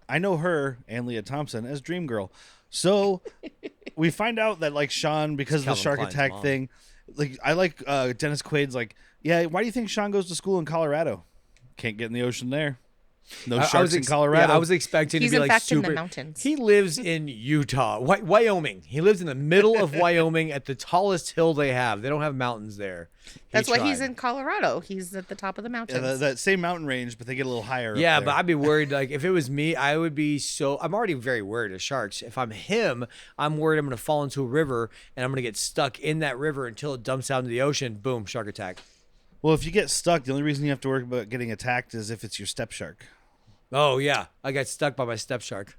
I know her and Leah Thompson as Dream Girl. So we find out that like Sean, because of the Calvin shark Klein's attack mom. thing, like I like Dennis Quaid's like, yeah, why do you think Sean goes to school in Colorado? Can't get in the ocean there. No sharks in Colorado. Yeah, I was expecting He's to be in like fact in super. the mountains. He lives in Utah, Wyoming. He lives in the middle of Wyoming at the tallest hill they have. They don't have mountains there. That's why he's tried. in Colorado. He's at the top of the mountains. that same mountain range, but they get a little higher. up Yeah, there. but I'd be worried. Like if it was me, I would be so. I'm already very worried of sharks. If I'm him, I'm worried I'm going to fall into a river and I'm going to get stuck in that river until it dumps out into the ocean. Boom, shark attack. Well, if you get stuck, the only reason you have to worry about getting attacked is if it's your step shark. Oh yeah, I got stuck by my step shark.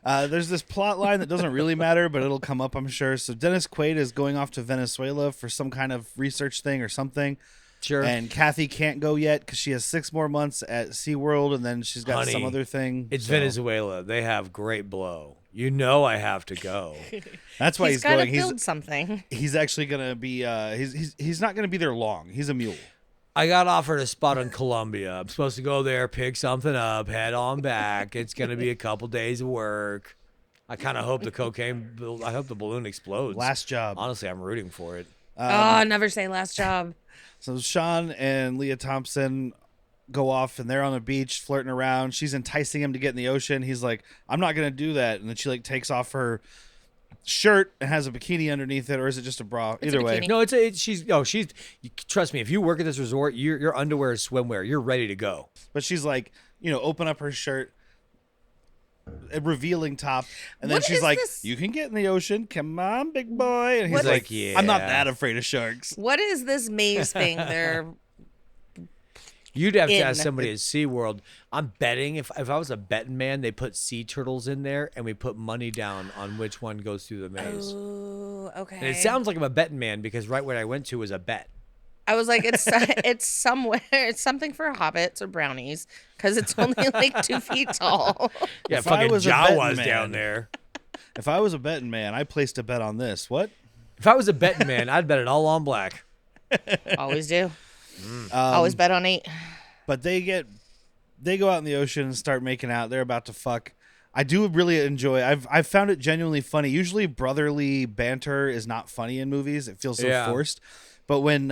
There's this plot line that doesn't really matter, but it'll come up, I'm sure. So Dennis Quaid is going off to Venezuela for some kind of research thing or something. Sure. And Kathy can't go yet because she has 6 more months at SeaWorld, and then she's got some Honey, other thing. It's So Venezuela. They have great blow. You know I have to go. That's why he's got to going. build something. He's actually going to be. He's not going to be there long. He's a mule. I got offered a spot in Colombia. I'm supposed to go there, pick something up, head on back. It's going to be a couple days of work. I kind of hope I hope the balloon explodes. Last job. Honestly, I'm rooting for it. Oh, never say last job. So Sean and Leah Thompson go off, and they're on the beach flirting around. She's enticing him to get in the ocean. He's like, I'm not going to do that. And then she like takes off her shirt and has a bikini underneath it, or is it just a bra? It's a Either way. bikini. No, she's. Trust me, if you work at this resort, your underwear is swimwear. You're ready to go. But she's like, open up her shirt, a revealing top, and then What she's is like, this? you can get in the ocean. Come on, big boy. And he's What like, is- I'm not Yeah. that afraid of sharks. What is this maze thing they're You'd have to In. ask somebody at SeaWorld. I'm betting if I was a betting man, they put sea turtles in there and we put money down on which one goes through the maze. Oh, okay. And it sounds like I'm a betting man because right where I went to was a bet. I was like, it's somewhere. It's something for hobbits or brownies because it's only like 2 feet tall. Yeah, If I fucking was a betting Jawas man- down there. If I was a betting man, I placed a bet on this. What? If I was a betting man, I'd bet it all on black. Always do. Always bet on 8. But they go out in the ocean and start making out. They're about to fuck. I do really enjoy. I've found it genuinely funny. Usually brotherly banter is not funny in movies. It feels so Yeah. forced. But when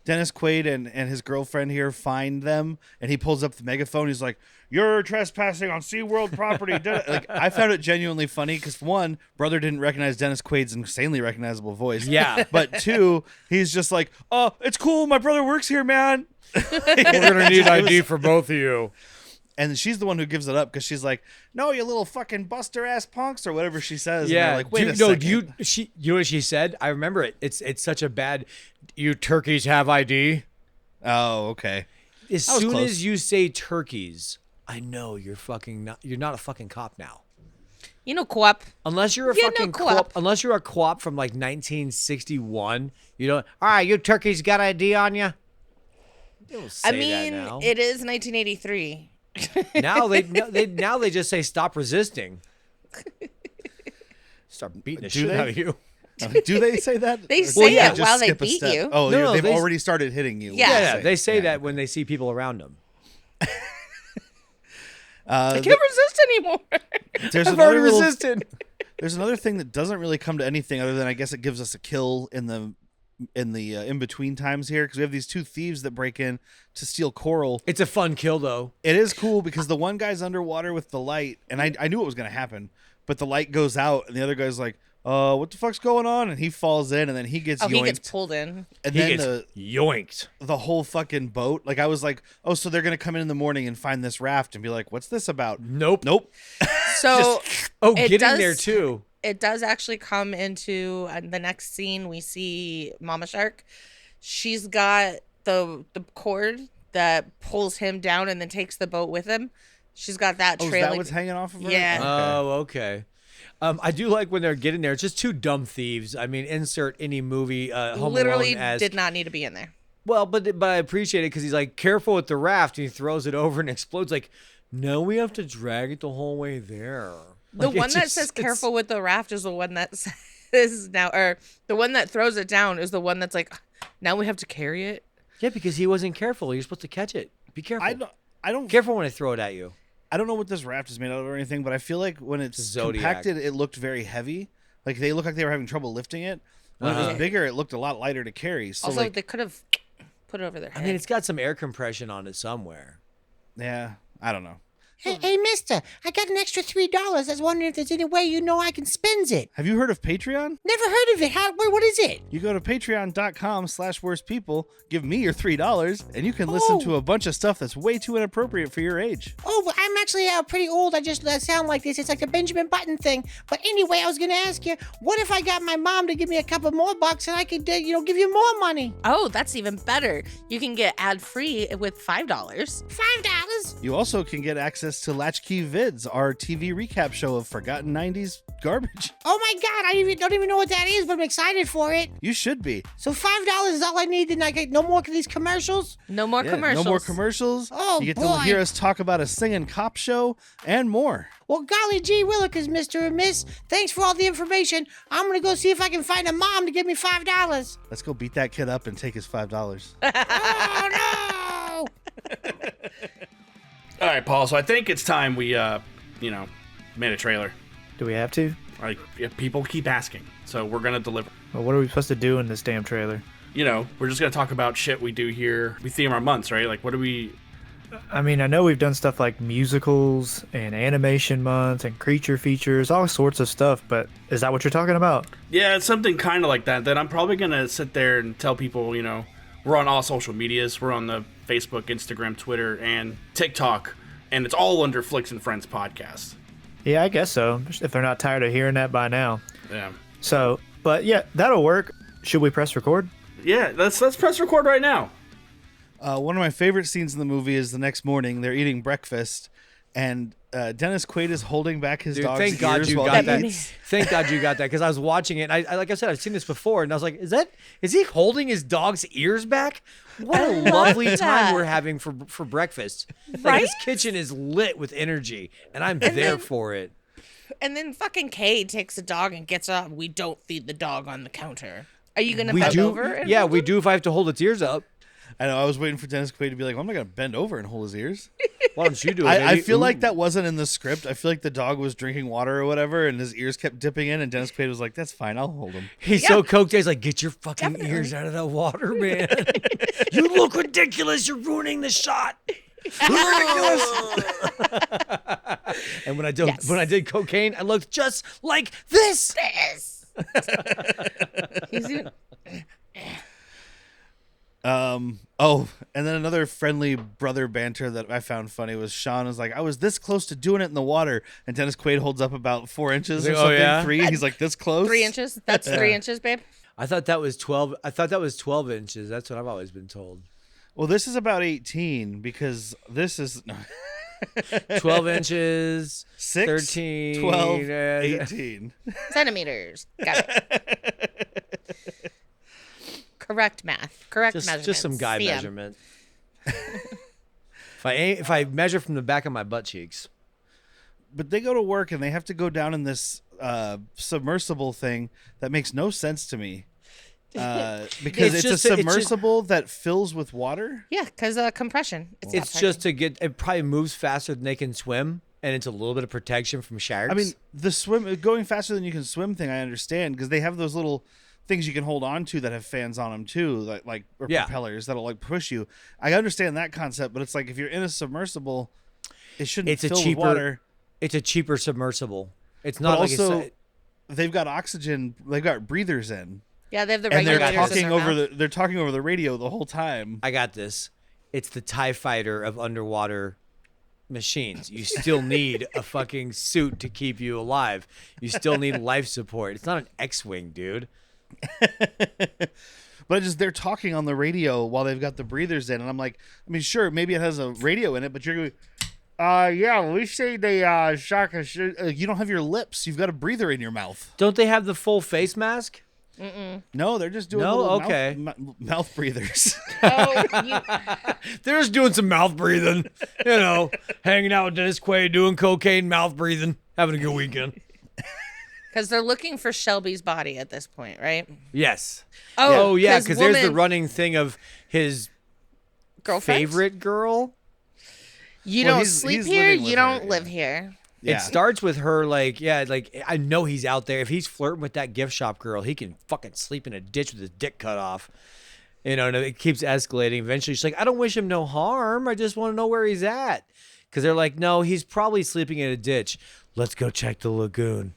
Dennis Quaid and his girlfriend here find them, and he pulls up the megaphone, he's like, "You're trespassing on SeaWorld property." Like, I found it genuinely funny because one, brother didn't recognize Dennis Quaid's insanely recognizable voice. Yeah. But two, he's just like, "Oh, it's cool. My brother works here, man." We're gonna need ID for both of you. And she's the one who gives it up because she's like, "No, you little fucking buster ass punks," or whatever she says. Yeah. And they're like, wait a no, second. you know what she said? I remember it. It's such a bad. You turkeys have ID. Oh, okay. As That was soon close. as you say turkeys, I know you're fucking not. You're not a fucking cop now. You know, co-op. Unless you're a Yeah, no, fucking co-op. co-op. Unless you're a co-op from like 1961, you don't. All right, you turkeys got ID on you. They don't say I mean, that now. it is 1983. Now they just say stop resisting. Start beating the Do shit they? out of you. Do they say that? They Or say do it just while they skip a beat step? you. Oh, No, they've they- already started hitting you. Yeah. Yeah, they say Yeah. that when they see people around them. I can't resist anymore. There's I've another already little- resisted. There's another thing that doesn't really come to anything other than I guess it gives us a kill in the in between times here because we have these 2 thieves that break in to steal coral. It's a fun kill though. It is cool because the one guy's underwater with the light, and I knew it was going to happen, but the light goes out, and the other guy's like, what the fuck's going on? And he falls in, and then he gets Oh, yoinked. he gets pulled in. And He then gets yoinked. the whole fucking boat, like I was like, oh, so they're going to come in the morning and find this raft and be like, what's this about? Nope. Nope. So Oh, It getting does- there too. it does actually come into the next scene. We see Mama Shark. She's got the cord that pulls him down and then takes the boat with him. She's got that Oh, is trailing. that what's hanging off of her? Yeah. Oh, okay. I do like when they're getting there. It's just two dumb thieves. I mean, insert any movie. Home Literally Alone as did not need to be in there. well, but I appreciate it because he's like careful with the raft and he throws it over and explodes. Like, no, we have to drag it the whole way there. The Like, it one that just- says it's- careful with the raft is the one that says now, or the one that throws it down is the one that's like, now we have to carry it. Yeah, because he wasn't careful. You're supposed to catch it. Be careful. I don't Careful when I throw it at you. I don't know what this raft is made out of or anything, but I feel like when it's Zodiac. compacted, it looked very heavy. Like they looked like they were having trouble lifting it. When it was bigger, it looked a lot lighter to carry. So Also, like, they could have put it over their head. I mean, it's got some air compression on it somewhere. yeah, I don't know. Hey, mister, I got an extra $3. I was wondering if there's any way you know I can spend it. Have you heard of Patreon? Never heard of it. What is it? You go to patreon.com/worstpeople, give me your $3, and you can listen to a bunch of stuff that's way too inappropriate for your age. Oh, well, I'm actually pretty old. I just sound like this. It's like the Benjamin Button thing. But anyway, I was going to ask you, what if I got my mom to give me a couple more bucks and I could, give you more money? Oh, that's even better. You can get ad-free with $5. $5? You also can get access to Latchkey Vids, our TV recap show of forgotten 90s garbage. Oh my God, I don't even know what that is, but I'm excited for it. You should be. So $5 is all I need, and I get no more of these commercials? No more Yeah, commercials. No more commercials. Oh, you get boy. to hear us talk about a singing cop show and more. Well, golly gee willikers, Mr. and Miss. Thanks for all the information. I'm going to go see if I can find a mom to give me $5. Let's go beat that kid up and take his $5. Oh, no! All right, Paul. So I think it's time we, made a trailer. Do we have to? Like, people keep asking, so we're gonna deliver. Well, what are we supposed to do in this damn trailer? We're just gonna talk about shit we do here. We theme our months, right? Like, what do we? I mean, I know we've done stuff like musicals and animation months and creature features, all sorts of stuff, but is that what you're talking about? Yeah, it's something kind of like that. Then I'm probably gonna sit there and tell people, we're on all social medias. We're on the Facebook, Instagram, Twitter, and TikTok, and it's all under Flicks and Friends podcast. Yeah, I guess so, if they're not tired of hearing that by now. Yeah. So, but yeah, that'll work. Should we press record? Yeah, let's press record right now. One of my favorite scenes in the movie is the next morning. They're eating breakfast, and Dennis Quaid is holding back his Dude, dog's thank God ears you while got he that. eats. Thank God you got that because I was watching it. I like I said, I've seen this before, and I was like, is he holding his dog's ears back? What a lovely time that. we're having for breakfast. Like, Right? his kitchen is lit with energy, and I'm there for it. And then fucking Kay takes a dog and gets up. We don't feed the dog on the counter. Are you gonna We bend do, over? And yeah, hold we him? do if I have to hold its ears up. I know. I was waiting for Dennis Quaid to be like, well, I'm not going to bend over and hold his ears. Why don't you do it? I baby? feel like Ooh. that wasn't in the script. I feel like the dog was drinking water or whatever, and his ears kept dipping in, and Dennis Quaid was like, that's fine. I'll hold him. He's so coked. He's like, get your fucking ears out of that water, man. You look ridiculous. You're ruining the shot. Ridiculous. And when I did cocaine, I looked just like this. He's even- Oh, and then another friendly brother banter that I found funny was Sean was like, I was this close to doing it in the water, and Dennis Quaid holds up about 4 inches or He's like, something, "Oh, yeah?" 3. He's like, this close? 3 inches. That's 3 inches, babe. I thought that was 12. I thought that was 12 inches. That's what I've always been told. Well, this is about 18 because this is 12 inches, 6, 13, 12, uh, 18. Centimeters. Got it. Correct math. Correct measurements. just some guy CM. measurement. If I measure from the back of my butt cheeks. But they go to work and they have to go down in this submersible thing that makes no sense to me. Because it's a submersible that fills with water. Yeah, because compression. It's just to get. It probably moves faster than they can swim, and it's a little bit of protection from sharks. I mean, the going faster than you can swim thing, I understand, because they have those little things you can hold on to that have fans on them too, like or Yeah. propellers that'll like push you. I understand that concept, but it's like if you're in a submersible, it shouldn't fill with water. It's a cheaper submersible. It's But not like also, it's. they've got oxygen. They've got breathers in, Yeah, they have the and they're regulators in talking their over mouth. they're talking over the radio the whole time. I got this. It's the TIE fighter of underwater machines. You still need a fucking suit to keep you alive. You still need life support. It's not an X-wing, dude. But they're talking on the radio while they've got the breathers in, and I'm like, I mean, sure, maybe it has a radio in it, but you're going, Yeah, we say the shark. You don't have your lips. You've got a breather in your mouth. Don't they have the full face mask? No, they're just doing No? little Okay. mouth breathers. Oh, They're just doing some mouth breathing. Hanging out with Dennis Quaid, doing cocaine, mouth breathing, having a good weekend. because they're looking for Shelby's body at this point, right? Yes. Oh, yeah, because there's the woman- running thing of his girlfriend? favorite girl. You Well, don't he's sleep living here. with You her, don't yeah. live here. It starts with her I know he's out there. If he's flirting with that gift shop girl, he can fucking sleep in a ditch with his dick cut off. And it keeps escalating. Eventually, she's like, I don't wish him no harm. I just want to know where he's at. Because they're like, no, he's probably sleeping in a ditch. Let's go check the lagoon.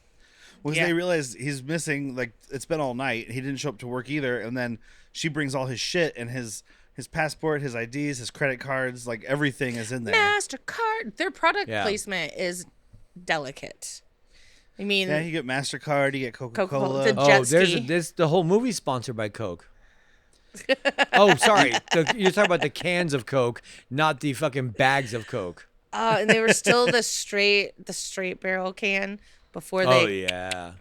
Because they realize he's missing. Like, it's been all night. He didn't show up to work either. And then she brings all his shit and his passport, his IDs, his credit cards, like everything is in there. MasterCard. Their product Yeah. placement is delicate. I mean, Yeah, you get MasterCard, you get Coca-Cola. The jet ski. The whole movie's sponsored by Coke. Oh, sorry. You're talking about the cans of Coke, not the fucking bags of Coke. and they were still the straight barrel can before they. Oh yeah.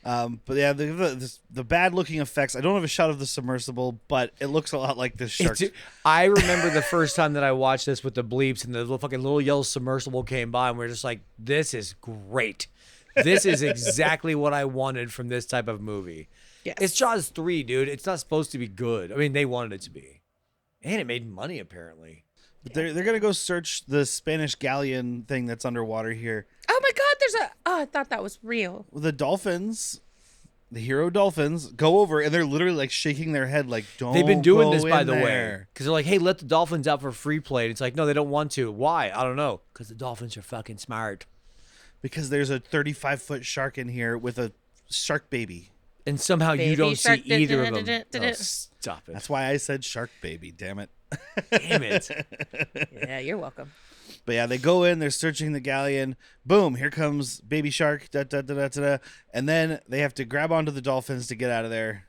But yeah, the bad looking effects. I don't have a shot of the submersible, but it looks a lot like this shark. I remember the first time that I watched this with the bleeps and the little yellow submersible came by, and we are just like, "This is great. This is exactly what I wanted from this type of movie." Yes. It's Jaws 3, dude. It's not supposed to be good. I mean, they wanted it to be, and it made money apparently. But they're gonna go search the Spanish galleon thing that's underwater here. Oh my God! I thought that was real. The dolphins, the hero dolphins, go over and they're literally like shaking their head, like, "Don't." They've been doing go this, by in the way, there." because they're like, "Hey, let the dolphins out for free play." And it's like, no, they don't want to. Why? I don't know. Because the dolphins are fucking smart. Because there's a 35-foot shark in here with a shark baby. And somehow you Baby don't see shark, either of them. da-da-da-da-da-da. Oh, stop it. That's why I said shark baby. Damn it. Damn it. Yeah, you're welcome. But yeah, they go in, they're searching the galleon. Boom, here comes baby shark. Da, da, da, da, da, da. And then they have to grab onto the dolphins to get out of there.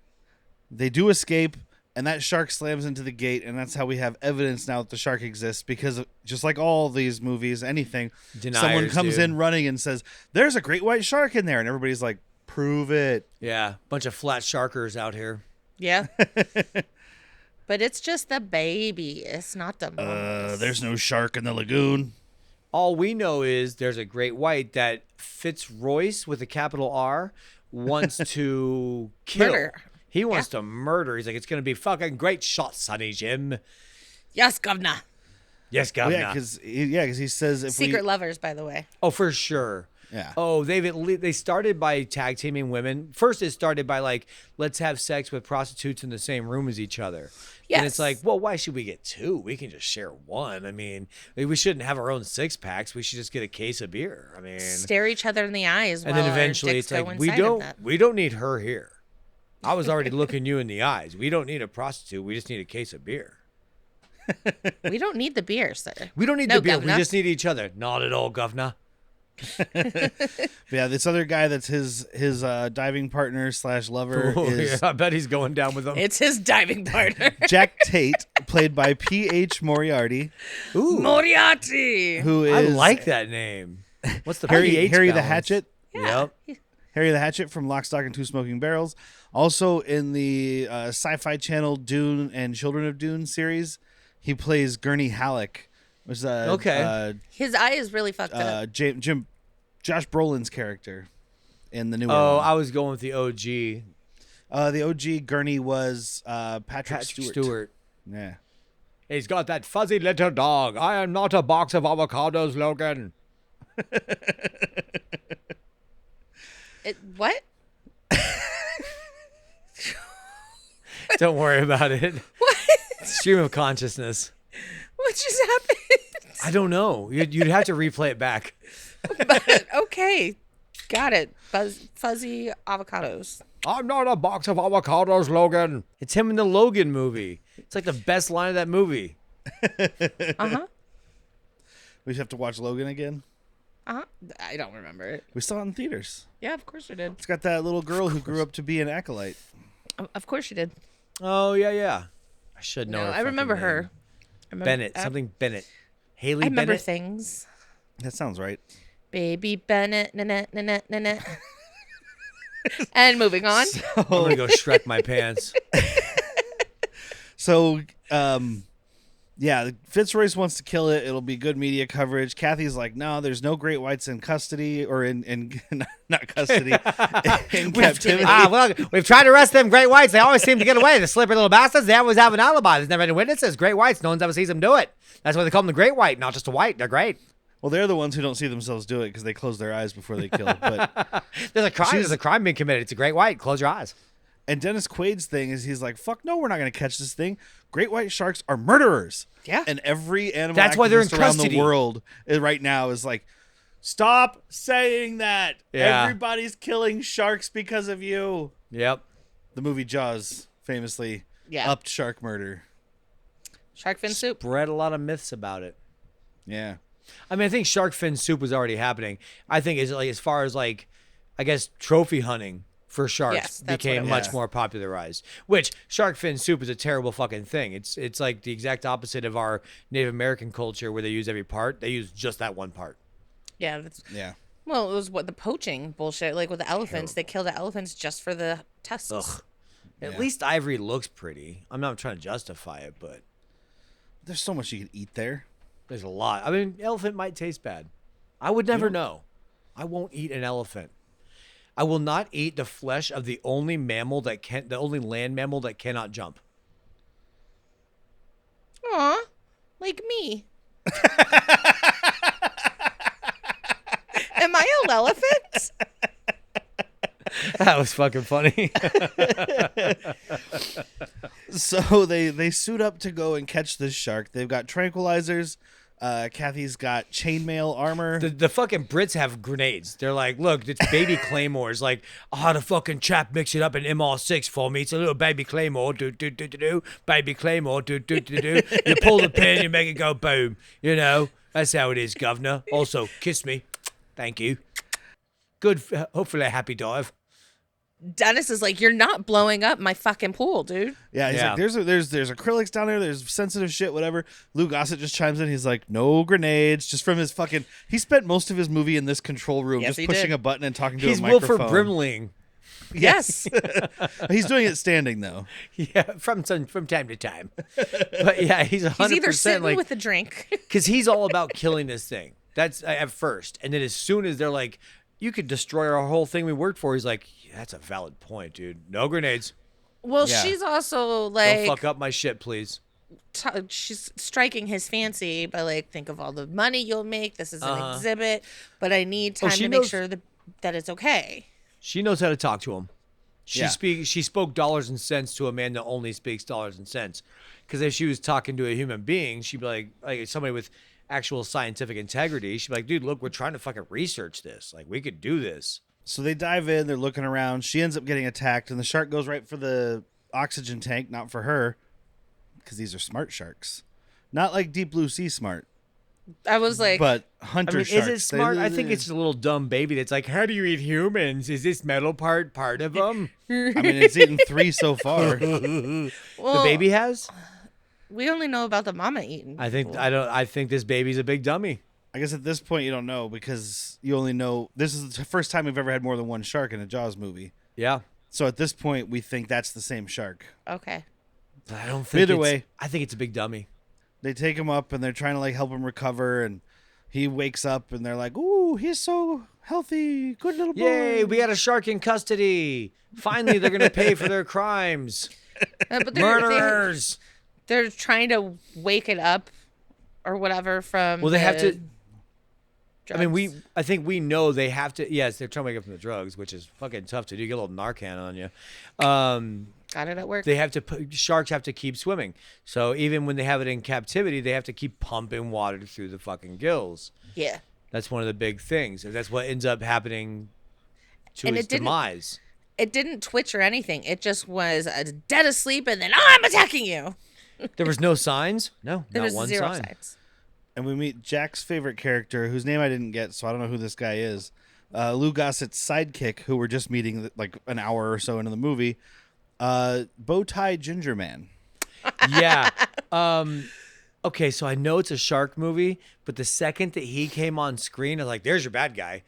They do escape, and that shark slams into the gate, and that's how we have evidence now that the shark exists. Because just like all these movies, anything, someone Deniers, comes dude. in running and says, "There's a great white shark in there," and everybody's like, "Prove it." Yeah, bunch of flat sharkers out here. Yeah. But it's just the baby. It's not the mom. There's no shark in the lagoon. All we know is there's a great white that Fitzroyce with a capital R wants to kill. Murder. He wants to murder. He's like, it's going to be fucking great shot, Sonny Jim. Yes, governor. Yes, Oh, governor. yeah, because he says if Secret we, lovers, by the way. Oh, for sure. Yeah. Oh, they started by tag teaming women. First, it started by like, let's have sex with prostitutes in the same room as each other. And it's Yes. like, well, why should we get two? We can just share one. I mean, we shouldn't have our own 6-packs. We should just get a case of beer. I mean, Stare each other in the eyes. and while then our eventually dicks it's go like we inside of that. don't need her here. I was already looking you in the eyes. We don't need a prostitute. We just need a case of beer. We don't need the beer, sir. We don't need No, the beer. governor. We just need each other. Not at all, governor. But yeah, this other guy that's his diving partner / lover Oh, is yeah, I bet he's going down with them. It's his diving partner. Jack Tate, played by P.H. Moriarty, Ooh, Moriarty. who I is like that name. What's the Harry PH the balance? Hatchet. Yep. Harry the Hatchet from Lock, Stock, and Two Smoking Barrels. Also in the Sci-Fi Channel Dune and Children of Dune series, he plays Gurney Halleck, which is Okay. His eye is really fucked up. Josh Brolin's character in the new Oh, one. I was going with the OG. The OG Gurney was Patrick Stewart. Yeah. He's got that fuzzy little dog. I am not a box of avocados, Logan. What? Don't worry about it. What? Stream of consciousness. What just happened? I don't know. You'd have to replay it back. But okay, got it. Fuzzy avocados. I'm not a box of avocados, Logan. It's him in the Logan movie. It's like the best line of that movie. Uh-huh. We just have to watch Logan again. Uh-huh. I don't remember it. We saw it in theaters. Yeah, of course you did. It's got that little girl who grew up to be an acolyte. Of course you did. Oh, yeah, yeah. I should know. No, her I remember fucking her. name. I remember Bennett. Something Bennett. Haley I remember Bennett. things. That sounds right. Baby Bennett, na. And moving on. I'm gonna go Shrek my pants. So, yeah, Fitzroyce wants to kill it. It'll be good media coverage. Kathy's like, no, there's no great whites in custody or in not custody, in captivity. Well, we've tried to arrest them great whites. They always seem to get away. The slippery little bastards. They always have an alibi. There's never any witnesses. Great whites. No one's ever sees them do it. That's why they call them the great white, not just a white. They're great. Well, they're the ones who don't see themselves do it because they close their eyes before they kill. But There's a crime. There's a crime being committed. It's a great white. Close your eyes. and Dennis Quaid's thing is he's like, fuck no, we're not going to catch this thing. Great white sharks are murderers. Yeah. And every animal That's why they're in activist around custody. the world right now is like, stop saying that. Yeah. Everybody's killing sharks because of you. Yep. The movie Jaws famously upped shark murder. Shark fin soup. Spread a lot of myths about it. Yeah. I mean, I think shark fin soup was already happening. I think as far as like, I guess trophy hunting for sharks Yes, that's became what it much was. more popularized. Which shark fin soup is a terrible fucking thing. It's like the exact opposite of our Native American culture where they use every part. They use just that one part. Yeah. That's, Yeah. well, it was what the poaching bullshit. Like with the elephants, they kill the elephants just for the tusks. Ugh. At Yeah. least ivory looks pretty. I'm not trying to justify it, but There's so much you can eat there. there's a lot. I mean, elephant might taste bad. I would never know. I won't eat an elephant. I will not eat the flesh of the only the only land mammal that cannot jump. Aw, like me. Am I an elephant? That was fucking funny. So they suit up to go and catch this shark. They've got tranquilizers. Kathy's got chainmail armor. The fucking Brits have grenades. They're like, look, it's baby claymores. Like, the fucking chap mix it up in MR6 for me. It's a little baby claymore. Do, do, do, do, do. Baby claymore. Do, do, do, do. You pull the pin, you make it go boom. You know, that's how it is, governor. Also, kiss me. Thank you. Good, hopefully a happy dive. Dennis is like, you're not blowing up my fucking pool, dude. Yeah, he's Yeah. like, there's acrylics down there. There's sensitive shit, whatever. Lou Gossett just chimes in. He's like, no grenades. Just from his fucking. He spent most of his movie in this control room, Yes, just he pushing did. a button and talking to He's a microphone. Wilford Brimling. Yes. He's doing it standing though. Yeah, from time to time. But yeah, he's 100% He's either sitting like, with a drink. because he's all about killing this thing. That's at first, and then as soon as they're like, you could destroy our whole thing we worked for, he's like, yeah, that's a valid point, dude. No grenades. Well, Yeah. she's also Don't like, fuck up my shit, please. she's striking his fancy by like, think of all the money you'll make. This is an Uh-huh. exhibit, but I need time she to make knows- sure that it's okay. She knows how to talk to him. Yeah. She spoke dollars and cents to a man that only speaks dollars and cents. Because if she was talking to a human being, she'd be like somebody with actual scientific integrity. She'd be like, dude, look, we're trying to fucking research this. Like, we could do this. So they dive in. They're looking around. She ends up getting attacked, and the shark goes right for the oxygen tank, not for her, because these are smart sharks, not like deep blue sea smart, I was like, but I hunter mean, sharks. is it smart? I think it's just a little dumb baby that's like, how do you eat humans? Is this metal part of them? I mean, it's eaten 3 so far. well, The baby has? we only know about the mama eating. I think people. I think this baby's a big dummy. I guess at this point you don't know because you only know this is the first time we've ever had more than one shark in a Jaws movie. Yeah. So at this point we think that's the same shark. Okay. But I don't think Either it's- way. I think it's a big dummy. They take him up and they're trying to like help him recover, and he wakes up and they're like, "Ooh, he's so healthy, good little boy." Yay, we got a shark in custody. Finally, they're going to pay for their crimes. But Murderers. they're trying to wake it up or whatever from. Well, they have the to. I mean, drugs. I think we know they have to. Yes, they're trying to wake up from the drugs, which is fucking tough to do. You get a little Narcan on you. got it at work. They have to. Sharks have to keep swimming. So even when they have it in captivity, they have to keep pumping water through the fucking gills. Yeah. That's one of the big things. That's what ends up happening to And his it didn't- demise. It didn't twitch or anything. It just was dead asleep, and then I'm attacking you. There was no signs. No, There not was one 0 sign. signs. And we meet Jack's favorite character, whose name I didn't get, so I don't know who this guy is. Lou Gossett's sidekick, who we're just meeting like an hour or so into the movie. Bow tie Ginger Man. Yeah. Okay, so I know it's a shark movie, but the second that he came on screen, I was like, "There's your bad guy."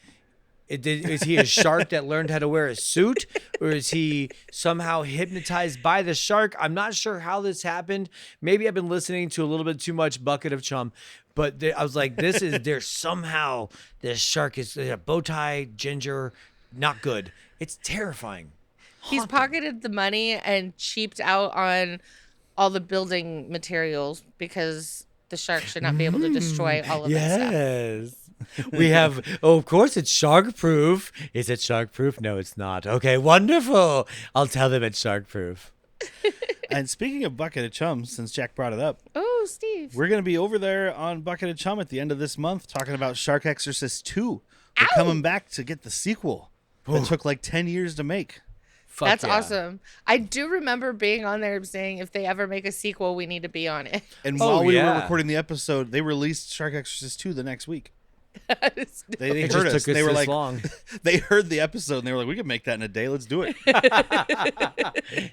Is he a shark that learned how to wear a suit, or is he somehow hypnotized by the shark? I'm not sure how this happened. Maybe I've been listening to a little bit too much Bucket of Chum, but I was like, there's somehow this shark is a bow tie, ginger, not good. It's terrifying. He's pocketed the money and cheaped out on all the building materials because the shark should not be able to destroy all of that stuff. Yes. We have, of course, it's shark proof. Is it shark proof? No, it's not. Okay, wonderful. I'll tell them it's shark proof. And speaking of Bucket of Chum, since Jack brought it up, Oh, Steve. we're going to be over there on Bucket of Chum at the end of this month talking about Shark Exorcist 2. We're coming back to get the sequel that took like 10 years to make. Fuck That's yeah. awesome. I do remember being on there saying if they ever make a sequel, we need to be on it. And Oh, while we were yeah. recording the episode, they released Shark Exorcist 2 the next week. They It heard just us. took us They were this like, long. they heard the episode and they were like, we can make that in a day. Let's do it.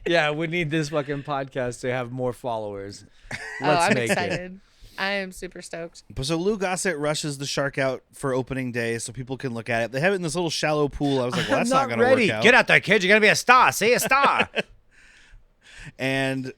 Yeah, we need this fucking podcast to have more followers. Oh, Let's I'm make excited. I am super stoked. So Lou Gossett rushes the shark out for opening day so people can look at it. They have it in this little shallow pool. I was like, well, I'm that's not going to ready. work out. Get out there, kid. You're gonna be a star. See a star. And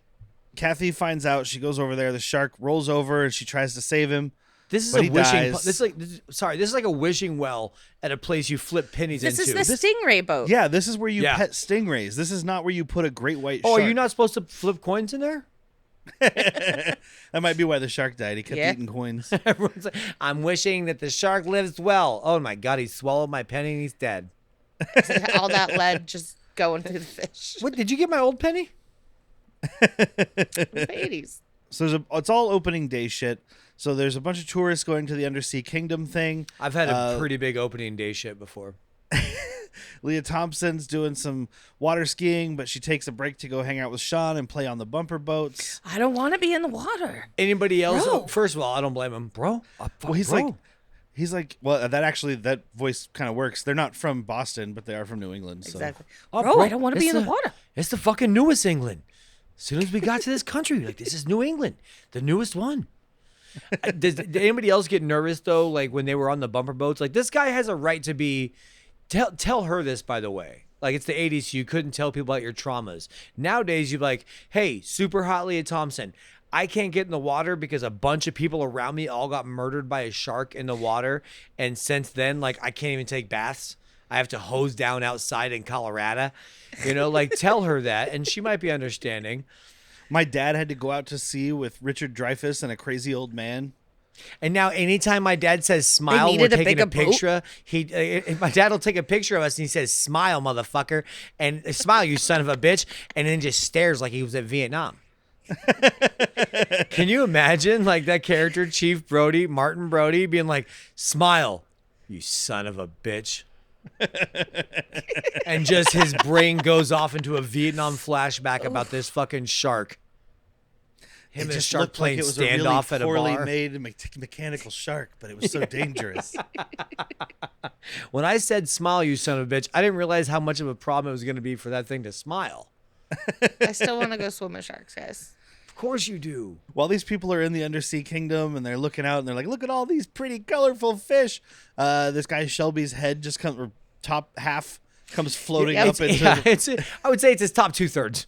Kathy finds out. She goes over there. The shark rolls over and she tries to save him. This is But a he wishing. dies. This is like a wishing well at a place you flip pennies This into. is the stingray boat. Yeah, this is where you Yeah. pet stingrays. This is not where you put a great white Oh, shark. are you not supposed to flip coins in there? That might be why the shark died. He kept Yeah. eating coins. Everyone's like, I'm wishing that the shark lives well. Oh my god, he swallowed my penny and he's dead. All that lead just going through the fish. What? Did you get my old penny? It was the 80s. So it's all opening day shit. So there's a bunch of tourists going to the Undersea Kingdom thing. I've had a pretty big opening day shit before. Leah Thompson's doing some water skiing, but she takes a break to go hang out with Sean and play on the bumper boats. I don't want to be in the water. Anybody else? Bro. First of all, I don't blame him, bro. Well, he's like, well, that voice kind of works. They're not from Boston, but they are from New England. So. Exactly. Oh, bro, bro, I don't want to be it's in the the- water. It's the fucking newest England. As soon as we got to this country, like this is New England, the newest one. Did anybody else get nervous though? Like when they were on the bumper boats, like this guy has a right to be. Tell her this, by the way. Like it's the 80s, so you couldn't tell people about your traumas. Nowadays, you're like, hey, super hot Leah Thompson. I can't get in the water because a bunch of people around me all got murdered by a shark in the water. And since then, like I can't even take baths. I have to hose down outside in Colorado. You know, like tell her that, and she might be understanding. My dad had to go out to sea with Richard Dreyfuss and a crazy old man. And now, anytime my dad says "smile," we're needed a taking a bigger boat? picture. My dad will take a picture of us, and he says, "Smile, motherfucker," and "Smile, you son of a bitch," and then just stares like he was at Vietnam. Can you imagine, like that character, Chief Brody, Martin Brody, being like, "Smile, you son of a bitch," and just his brain goes off into a Vietnam flashback about this fucking shark. Him and the just shark looked playing like it was a really standoff at a poorly bar. made mechanical shark, but it was so dangerous. When I said "smile, you son of a bitch," I didn't realize how much of a problem it was going to be for that thing to smile. I still want to go swim with sharks, guys. Of course you do. While these people are in the Undersea Kingdom and they're looking out and they're like, look at all these pretty colorful fish. This guy Shelby's head just comes, or top half comes floating up into. I would say it's his top 2/3.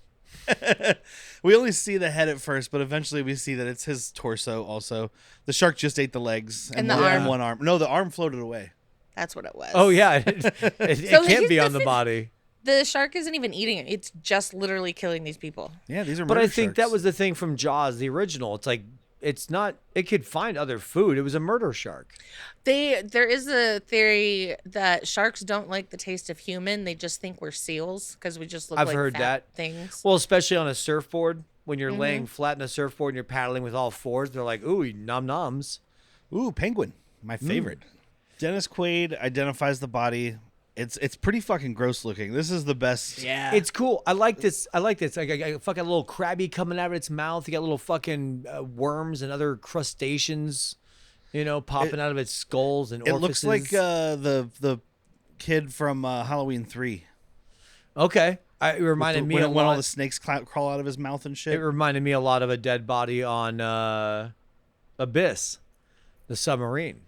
We only see the head at first, but eventually we see that it's his torso also. The shark just ate the legs And the one, arm. one arm. No, the arm floated away. That's what it was. Oh yeah, it So can't here's be on the the thing. body. The shark isn't even eating it. It's just literally killing these people. Yeah, these are But I murder think that sharks. was the thing from Jaws, the original. It's like it's not. It could find other food. It was a murder shark. There is a theory that sharks don't like the taste of human. They just think we're seals because we just look I've like heard fat that. things. Well, especially on a surfboard when you're laying flat in a surfboard and you're paddling with all fours. They're like, ooh, nom noms. Ooh, penguin, my favorite. Dennis Quaid identifies the body. It's pretty fucking gross looking. This is the best. Yeah. It's cool. I like this. Like a fucking little crabby coming out of its mouth. You got little fucking worms and other crustaceans, popping out of its skulls and It orifices. looks like the kid from Halloween 3. Okay. It reminded me a when all lot. the snakes crawl out of his mouth and shit. It reminded me a lot of a dead body on Abyss, the submarine.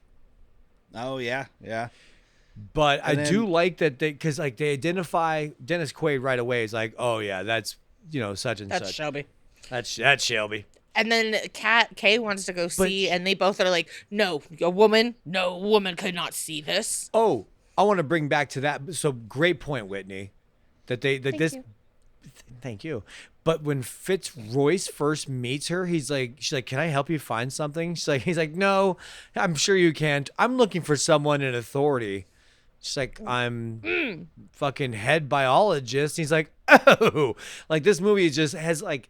Oh yeah, yeah. But And I do then- like that because like they identify Dennis Quaid right away. It's like, oh yeah, that's such and That's such. Shelby. That's Shelby. And then Kay wants to go see, and they both are like, no woman could not see this. Oh, I want to bring back to that. So great point, Whitney. Thank you. But when Fitzroyce first meets her, she's like, "Can I help you find something?" He's like, "No, I'm sure you can't. I'm looking for someone in authority." She's like, "I'm fucking head biologist." He's like, "Oh, like this movie just has like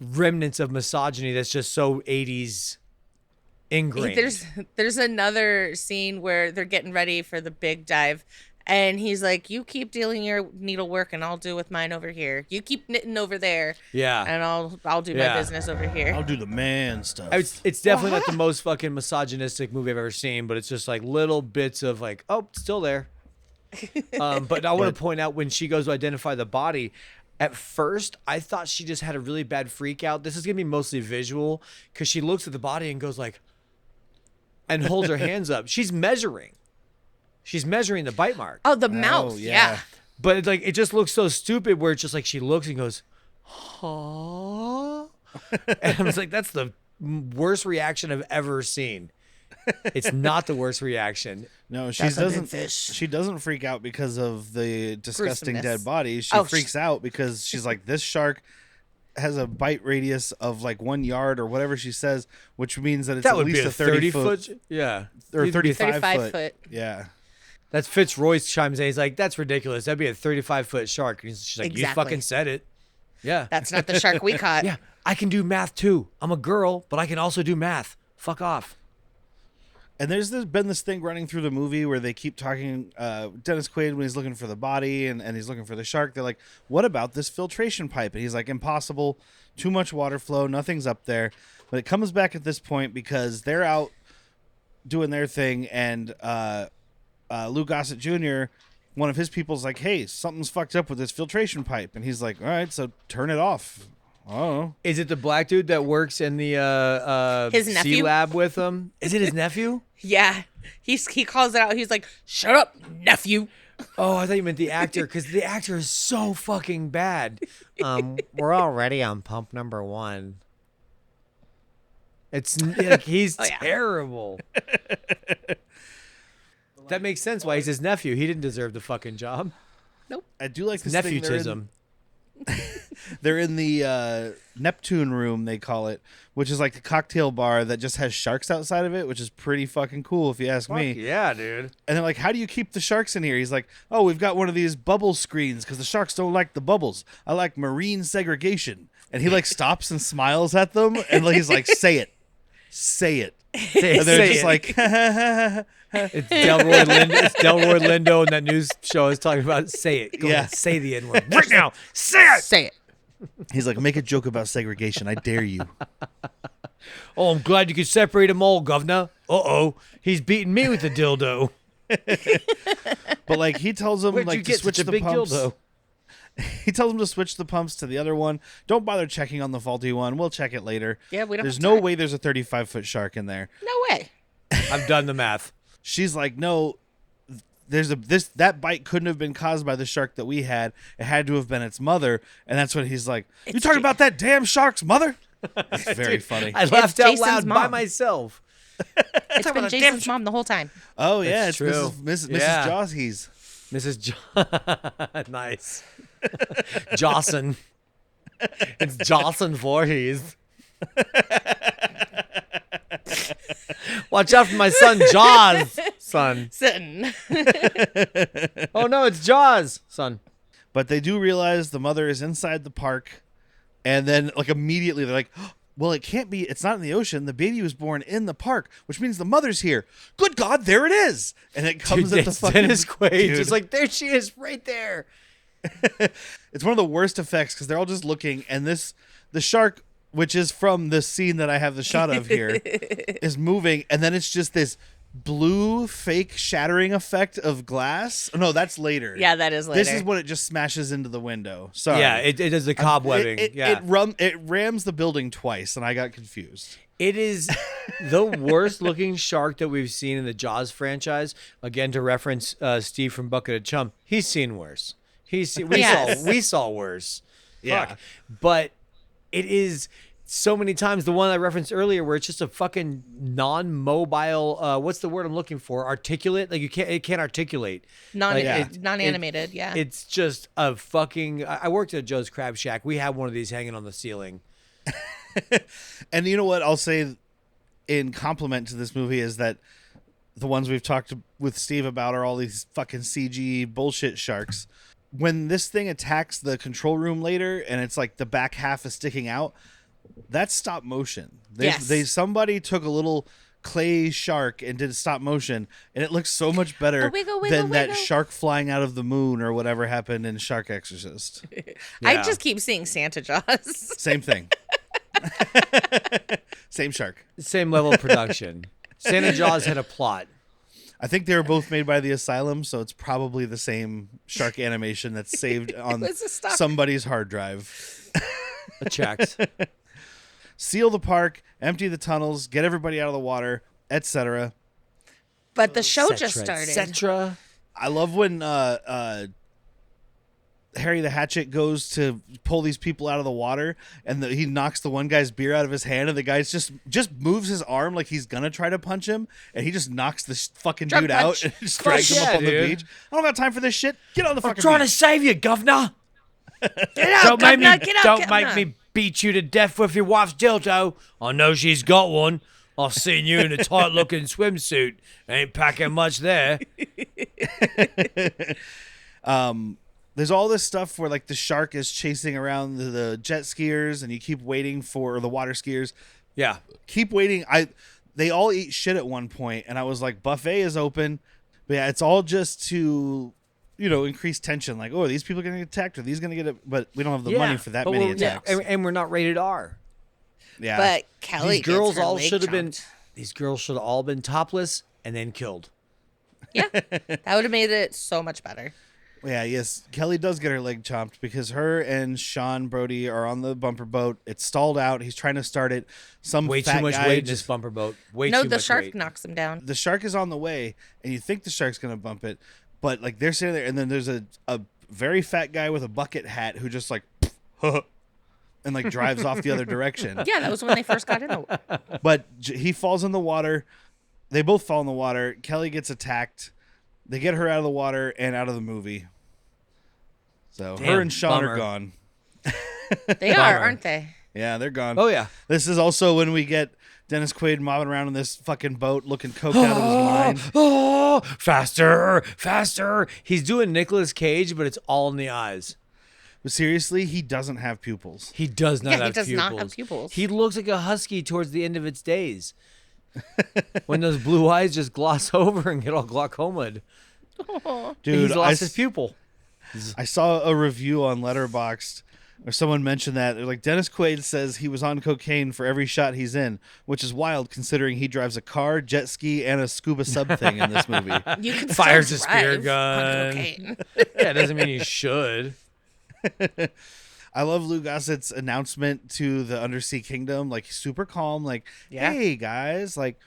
remnants of misogyny that's just so 80s ingrained." There's another scene where they're getting ready for the big dive, and he's like, "You keep doing your needlework, and I'll do with mine over here. You keep knitting over there, Yeah. and I'll do my Yeah. business over here." I'll do the man stuff. It's definitely not the most fucking misogynistic movie I've ever seen, but it's just like little bits of like, oh, it's still there. But I want to point out when she goes to identify the body, at first I thought she just had a really bad freak out. This is gonna be mostly visual because she looks at the body and goes like, and holds her hands up. She's measuring the bite mark. Oh, the mouth, yeah. But it just looks so stupid where it's just like she looks and goes, huh? And I was like, that's the worst reaction I've ever seen. It's not the worst reaction. No, she That's a big doesn't. fish. She doesn't freak out because of the disgusting Gruesomeness. dead body. She Oh, freaks out because she's like, this shark has a bite radius of like 1 yard or whatever she says, which means that it's That at would least be a 30 foot Yeah. or It'd be 35 35 foot. foot. Yeah. That's Fitzroyce chimes in. He's like, that's ridiculous. That'd be a 35-foot shark. And she's like, you Exactly. fucking said it. Yeah. That's not the shark we caught. Yeah. I can do math too. I'm a girl, but I can also do math. Fuck off. And there's been this thing running through the movie where they keep talking, Dennis Quaid, when he's looking for the body and he's looking for the shark, they're like, what about this filtration pipe? And he's like, impossible, too much water flow, nothing's up there. But it comes back at this point because they're out doing their thing, and Lou Gossett Jr., one of his people's like, hey, something's fucked up with this filtration pipe. And he's like, all right, so turn it off. Oh, Is it the black dude that works in the His sea nephew? lab with him? Is it his nephew? Yeah. He calls it out. He's like, shut up, nephew. Oh, I thought you meant the actor, because the actor is so fucking bad. We're already on pump number 1. It's like he's Oh, yeah. terrible. That makes sense why he's his nephew. He didn't deserve the fucking job. I do like this thing. Nephewtism. They're in the Neptune room, they call it, which is like the cocktail bar that just has sharks outside of it, which is pretty fucking cool if you ask me. Yeah, dude. And they're like, how do you keep the sharks in here? He's like, oh, we've got one of these bubble screens because the sharks don't like the bubbles. I like marine segregation. And he like stops and smiles at them, and he's like, say it. Say it. Say, And they're say just it. like, It's Delroy Lindo. It's Delroy Lindo, and that news show is talking about say it. Go Yeah. ahead, say the N word right now. Say it. Say it. he's like, make a joke about segregation. I dare you. Oh, I'm glad you could separate them all, governor. Uh-oh, he's beating me with the dildo. But like, he tells them Where'd you like to get switch such a the big pumps. dildo? He tells them to switch the pumps to the other one. Don't bother checking on the faulty one. We'll check it later. Yeah, we don't There's have no time. way there's a 35-foot shark in there. No way. I've done the math. She's like, no, that bite couldn't have been caused by the shark that we had. It had to have been its mother. And that's when he's like, you talking about that damn shark's mother? It's very funny. I laughed out Jason's loud by mom. myself. It's been Jason's mom the whole time. Oh yeah, That's it's true. Mrs. Yeah. Joshies. Mrs. Nice. Jocelyn. It's Jocelyn Voorhees. Watch out for my son Jaws, son. Sitting. Oh no, it's Jaws, son. But they do realize the mother is inside the park, and then like immediately they're like, well, it can't be. It's not in the ocean. The baby was born in the park, which means the mother's here. Good God, there it is! And it comes Dude, at the it's fucking Dennis Quaid. dude. Just like there she is, right there. It's one of the worst effects because they're all just looking, and the shark, which is from this scene that I have the shot of here, is moving, and then it's just this blue fake shattering effect of glass. No, that's later. Yeah, that is later. This is when it just smashes into the window. Sorry. Yeah, it does the cobwebbing. It rams the building twice, and I got confused. It is the worst looking shark that we've seen in the Jaws franchise. Again, to reference Steve from Bucket of Chum, he's seen worse. We saw worse. Yeah. Fuck. But it is so many times the one I referenced earlier where it's just a fucking non-mobile. What's the word I'm looking for? Articulate. Like it can't articulate. Non-animated. Yeah. It's just a fucking. I worked at Joe's Crab Shack. We had one of these hanging on the ceiling. And you know what I'll say in compliment to this movie is that the ones we've talked with Steve about are all these fucking CG bullshit sharks. When this thing attacks the control room later and it's like the back half is sticking out, that's stop motion. Somebody took a little clay shark and did stop motion, and it looks so much better than that shark flying out of the moon or whatever happened in Shark Exorcist. I just keep seeing Santa Jaws. Same thing. Same shark. Same level of production. Santa Jaws had a plot. I think they were both made by the Asylum, so it's probably the same shark animation that's saved on somebody's hard drive. It checks. Seal the park, empty the tunnels, get everybody out of the water, etc. But the show just started. Etc. I love when Harry the Hatchet goes to pull these people out of the water, and he knocks the one guy's beer out of his hand, and the guy just moves his arm like he's gonna try to punch him, and he just knocks this fucking dude out and just drags him up on the beach. I don't got time for this shit. Get on the fucking beach. I'm trying to save you, governor. Don't make me beat you to death with your wife's dildo. I know she's got one. I've seen you in a tight-looking swimsuit. Ain't packing much there. There's all this stuff where like the shark is chasing around the jet skiers, and you keep waiting for the water skiers. Yeah, keep waiting. They all eat shit at one point, and I was like, buffet is open, but yeah, it's all just to increase tension. Like, oh, are these people going to get attacked? Are these going to get it? But we don't have the money for that many attacks. And we're not rated R. Yeah, but Kelly, these girls all should have been. These girls should have all been topless and then killed. Yeah, that would have made it so much better. Yeah, yes. Kelly does get her leg chopped because her and Sean Brody are on the bumper boat. It's stalled out. He's trying to start it. Way too much weight in this bumper boat. The shark knocks him down. The shark is on the way, and you think the shark's going to bump it, but like they're sitting there, and then there's a very fat guy with a bucket hat who just like, and like drives off the other direction. Yeah, that was when they first got in the But he falls in the water. They both fall in the water. Kelly gets attacked. They get her out of the water and out of the movie. So her and Sean are gone. They are, aren't they? Yeah, they're gone. Oh, yeah. This is also when we get Dennis Quaid mobbing around in this fucking boat looking coked out of his mind. Oh, faster, faster. He's doing Nicolas Cage, but it's all in the eyes. But seriously, he doesn't have pupils. He does not have pupils. pupils. Not have pupils. He looks like a husky towards the end of its days. When those blue eyes just gloss over and get all glaucomaed. Dude, he's lost his pupil. I saw a review on Letterboxd where someone mentioned that. They're like, Dennis Quaid says he was on cocaine for every shot he's in, which is wild considering he drives a car, jet ski, and a scuba sub thing in this movie. You can fires a still spear drive gun. on cocaine. Yeah, it doesn't mean you should. I love Lou Gossett's announcement to the Undersea Kingdom, like super calm, like, hey guys, like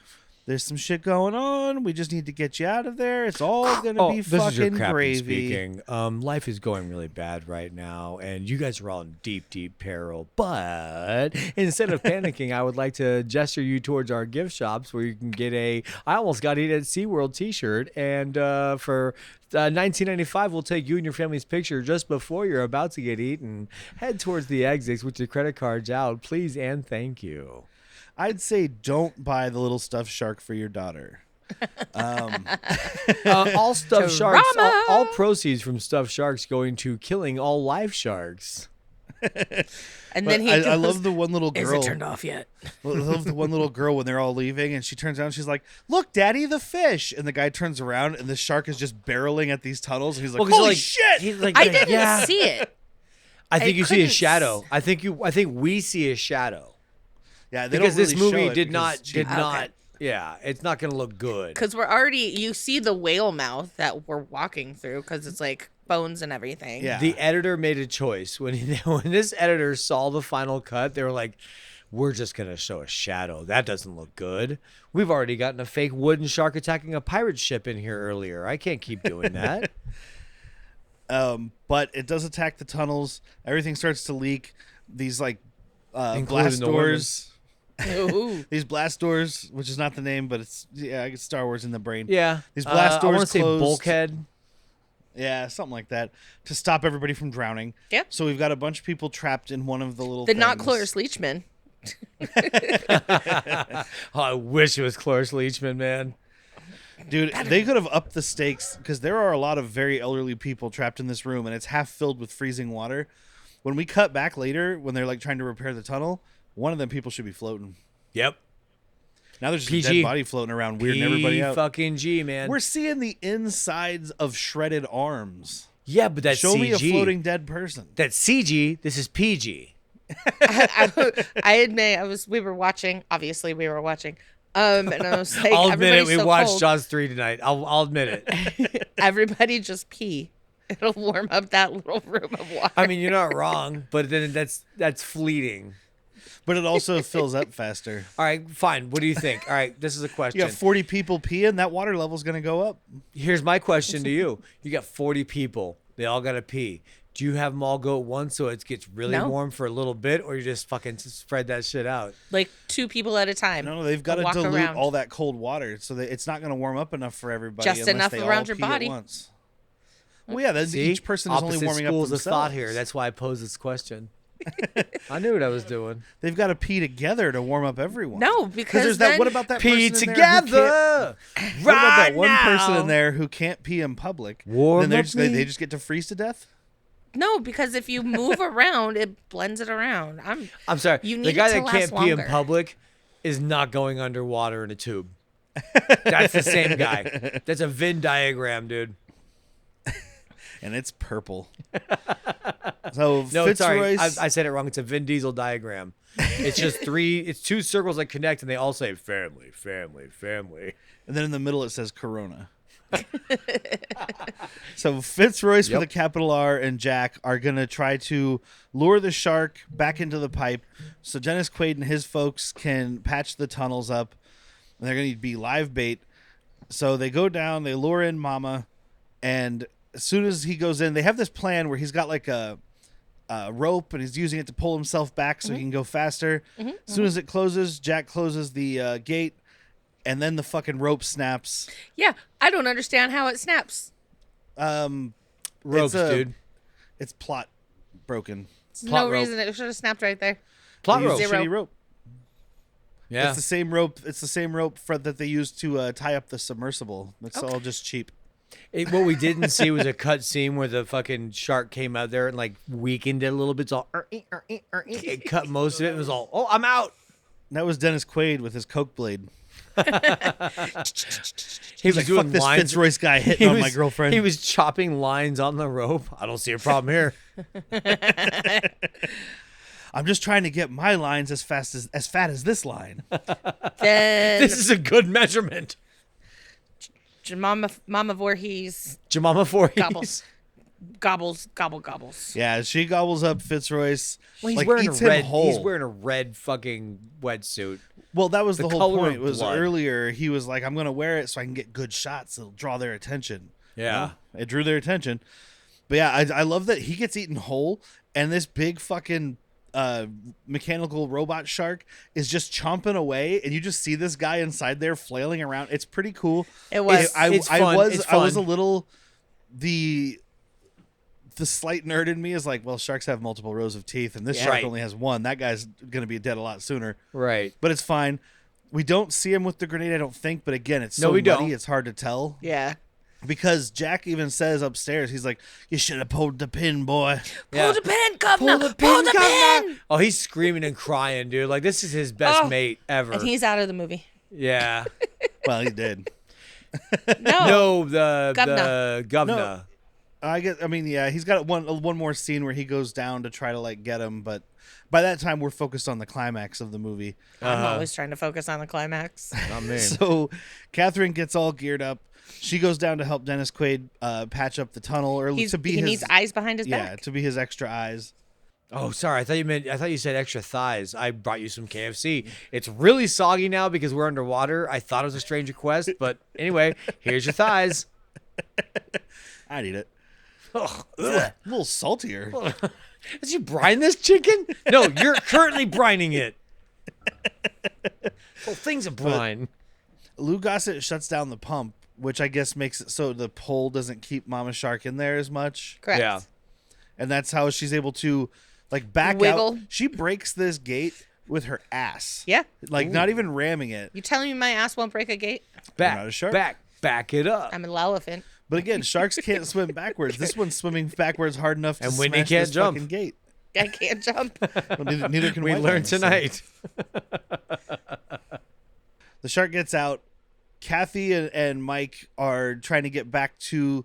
there's some shit going on. We just need to get you out of there. It's all gonna be fucking gravy. Speaking. Life is going really bad right now, and you guys are all in deep, deep peril. But instead of panicking, I would like to gesture you towards our gift shops where you can get I almost got it at SeaWorld t-shirt, and for $19.95, we'll take you and your family's picture just before you're about to get eaten. Head towards the exits with your credit cards out, please and thank you. I'd say don't buy the little stuffed shark for your daughter. All stuffed sharks, all proceeds from stuffed sharks going to killing all live sharks. And then I love the one little girl. Is it turned off yet? I love the one little girl when they're all leaving, and she turns around and she's like, "Look, Daddy, the fish!" And the guy turns around, and the shark is just barreling at these tunnels, and he's like, "Holy shit!" He's like, I didn't see it. I think you see a shadow. I think we see a shadow. Yeah, because this movie did not Yeah, it's not gonna look good. Because you see the whale mouth that we're walking through because it's like bones and everything. Yeah. The editor made a choice when this editor saw the final cut. They were like, "We're just gonna show a shadow. That doesn't look good. We've already gotten a fake wooden shark attacking a pirate ship in here earlier. I can't keep doing that." But it does attack the tunnels. Everything starts to leak. These like Including blast the doors. Ooh. These blast doors, which is not the name, but it's I guess Star Wars in the brain. Yeah, These blast I doors want to say closed. bulkhead. Yeah, something like that to stop everybody from drowning. Yep. So we've got a bunch of people trapped in one of the little. The not things. Cloris Leachman. Oh, I wish it was Cloris Leachman, man. Dude, they could have upped the stakes because there are a lot of very elderly people trapped in this room, and it's half filled with freezing water. When we cut back later, when they're like trying to repair the tunnel, one of them people should be floating. Yep. Now there's just PG. a dead body floating around, weirding everybody out. Fucking G, man. We're seeing the insides of shredded arms. Yeah, but that's Show CG. me a floating dead person. That's CG. This is PG. I admit we were watching. Obviously, we were watching. And I was like, I'll admit it. everybody's We so watched cold. Jaws 3 tonight. I'll admit it. Everybody just pee. It'll warm up that little room of water. I mean, you're not wrong, but then that's fleeting. But it also fills up faster. All right, fine. What do you think? All right, this is a question. You got 40 people peeing, that water level's going to go up. Here's my question to you. You got 40 people. They all got to pee. Do you have them all go at once so it gets really No. warm for a little bit, or you just fucking spread that shit out? Like 2 people at a time. No, they've got to Walk dilute around. all that cold water so that it's not going to warm up enough for everybody. Just unless enough they around all your pee at body. once. Well, yeah, that's, See? each person is only Opposite warming up schools themselves. of thought here. That's why I posed this question. I knew what I was doing. They've got to pee together to warm up everyone. No, because because there's then, that. What about that Pee person in there who together. can't- What about that one person now. in there who can't pee in public? Warm then up they me. just get to freeze to death. No, because if you move around, it blends it around. I'm sorry. You The need guy it to that can't last pee in longer. public is not going underwater in a tube. That's the same guy. That's a Venn diagram, dude. And it's purple. So No, Fitzroy, sorry. I said it wrong. It's a Vin Diesel diagram. It's just it's 2 circles that connect, and they all say family, family, family. and then in the middle it says Corona. So Fitzroyce Yep. with a capital R and Jack are gonna try to lure the shark back into the pipe, so Dennis Quaid and his folks can patch the tunnels up. And they're gonna be live bait. So they go down, they lure in Mama, and as soon as he goes in, they have this plan where he's got like a rope and he's using it to pull himself back so he can go faster. As soon as it closes, Jack closes the gate, and then the fucking rope snaps. Yeah, I don't understand how it snaps. Ropes, dude. It's plot broken. There's Plot no rope. reason it should have snapped right there. Plot They used rope. Zero. shitty rope. Yeah. It's the same rope. It's the same rope that they used to tie up the submersible. It's all just cheap. What we didn't see was a cut scene where the fucking shark came out there and like weakened it a little bit. It's all it cut most of it. It was all, oh, I'm out. That was Dennis Quaid with his Coke blade. He He's like, fuck this Fitzroyce guy hitting on my girlfriend. He was chopping lines on the rope. I don't see a problem here. I'm just trying to get my lines as fat as this line. Then This is a good measurement. Mama Voorhees Jemima gobbles, Voorhees. gobbles. Yeah, she gobbles up Fitzroyce. Well, he's like, wearing eats a red. him whole. He's wearing a red fucking wetsuit. Well, that was the whole color point. of It was blood. earlier. He was like, "I'm going to wear it so I can get good shots. It'll draw their attention." Yeah. Well, it drew their attention. But yeah, I love that he gets eaten whole, and this big fucking mechanical robot shark is just chomping away, and you just see this guy inside there flailing around. It's pretty cool. It was. It's I fun. was It's I was a fun. little the slight nerd in me is like, well, sharks have multiple rows of teeth, and this Yeah. shark Right. only has one. That guy's gonna be dead a lot sooner. Right. But it's fine. We don't see him with the grenade, I don't think. But again, it's No, so we muddy, don't. it's hard to tell. Yeah. Because Jack even says upstairs, he's like, "You should have pulled the pin, boy." Pull the pin, governor. Pull the pin. Oh, he's screaming and crying, dude. Like this is his best Oh. mate ever. And he's out of the movie. Yeah. Well, he did. No. No, the Governor. governor. Yeah, he's got one more scene where he goes down to try to like get him, but by that time we're focused on the climax of the movie. I'm always trying to focus on the climax. Not me. So Catherine gets all geared up. She goes down to help Dennis Quaid patch up the tunnel, or He needs eyes behind his back. to be his extra eyes. Oh, sorry. I thought you said extra thighs. I brought you some KFC. It's really soggy now because we're underwater. I thought it was a strange request, but anyway, here's your thighs. I'd eat it. Ugh. A little saltier. Did you brine this chicken? No, you're currently brining it. Whole thing's a brine. Lou Gossett shuts down the pump, which I guess makes it so the pole doesn't keep Mama Shark in there as much. Correct. Yeah. And that's how she's able to like back Wiggle. out. She breaks this gate with her ass. Yeah. Like not even ramming it. You telling me my ass won't break a gate? not a shark. Back it up. I'm an elephant. But again, sharks can't swim backwards. This one's swimming backwards hard enough to And Whitney smash can't this jump. fucking gate. I can't jump. Well, neither can We white learned guys, so. tonight. The shark gets out. Kathy and Mike are trying to get back to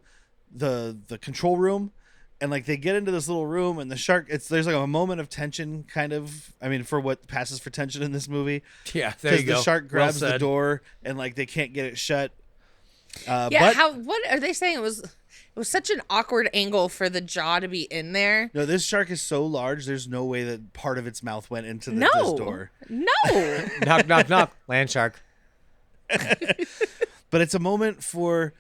the control room, and like they get into this little room, and the shark. There's like a moment of tension, kind of. I mean, for what passes for tension in this movie. Yeah, there you go. The shark grabs Well the said. door, and like they can't get it shut. Yeah, but what are they saying? It was such an awkward angle for the jaw to be in there. no, this shark is so large. There's no way that part of its mouth went into this door. No. Knock, knock, knock. Land shark. But it's a moment for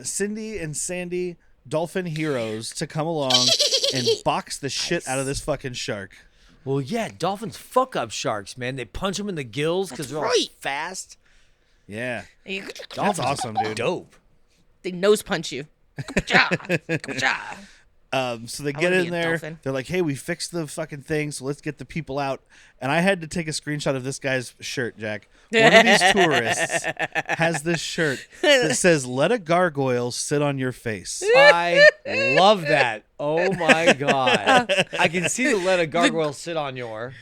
Cindy and Sandy, dolphin heroes, to come along and box the shit out of this fucking shark. Well, yeah, dolphins fuck up sharks, man. They punch them in the gills because they're all right. fast. Yeah. They That's awesome, dude. Dope. nose punch you. Ka-cha. So they I get wanna be in a there. dolphin. They're like, hey, we fixed the fucking thing, so let's get the people out. And I had to take a screenshot of this guy's shirt, Jack. One of these tourists has this shirt that says, let a gargoyle sit on your face. I love that. Oh my god. I can see the let a gargoyle sit on your.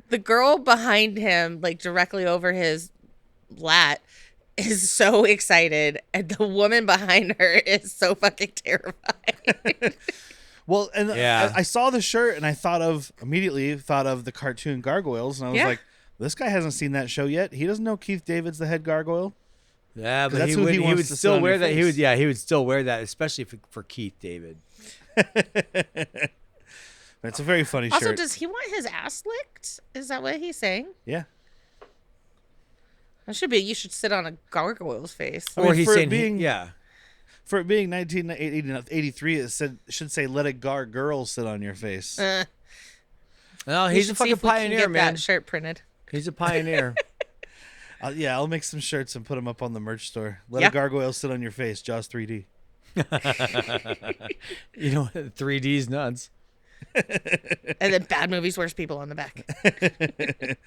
The girl behind him, like directly over his lat, is so excited, and the woman behind her is so fucking terrified. Well, and Yeah. I saw the shirt and I immediately thought of the cartoon Gargoyles, and I was Yeah. like, this guy hasn't seen that show yet. He doesn't know Keith David's the head gargoyle. Yeah, but that's he who would, he he wants would to sit still on wear your that. He face. would, yeah, he would still wear that, especially for Keith David. It's a very funny Also, shirt. does he want his ass licked? Is that what he's saying? Yeah. That should be. You should sit on a gargoyle's face. I Or mean, he's for it saying, being- yeah. For it being 1983, should say, let a girl sit on your face. No, We he's a should see fucking if we can pioneer, get man. That shirt printed. He's a pioneer. Yeah, I'll make some shirts and put them up on the merch store. Let Yeah. a gargoyle sit on your face, Jaws 3D. You know, 3D's nuts. And then bad movies, worst people on the back.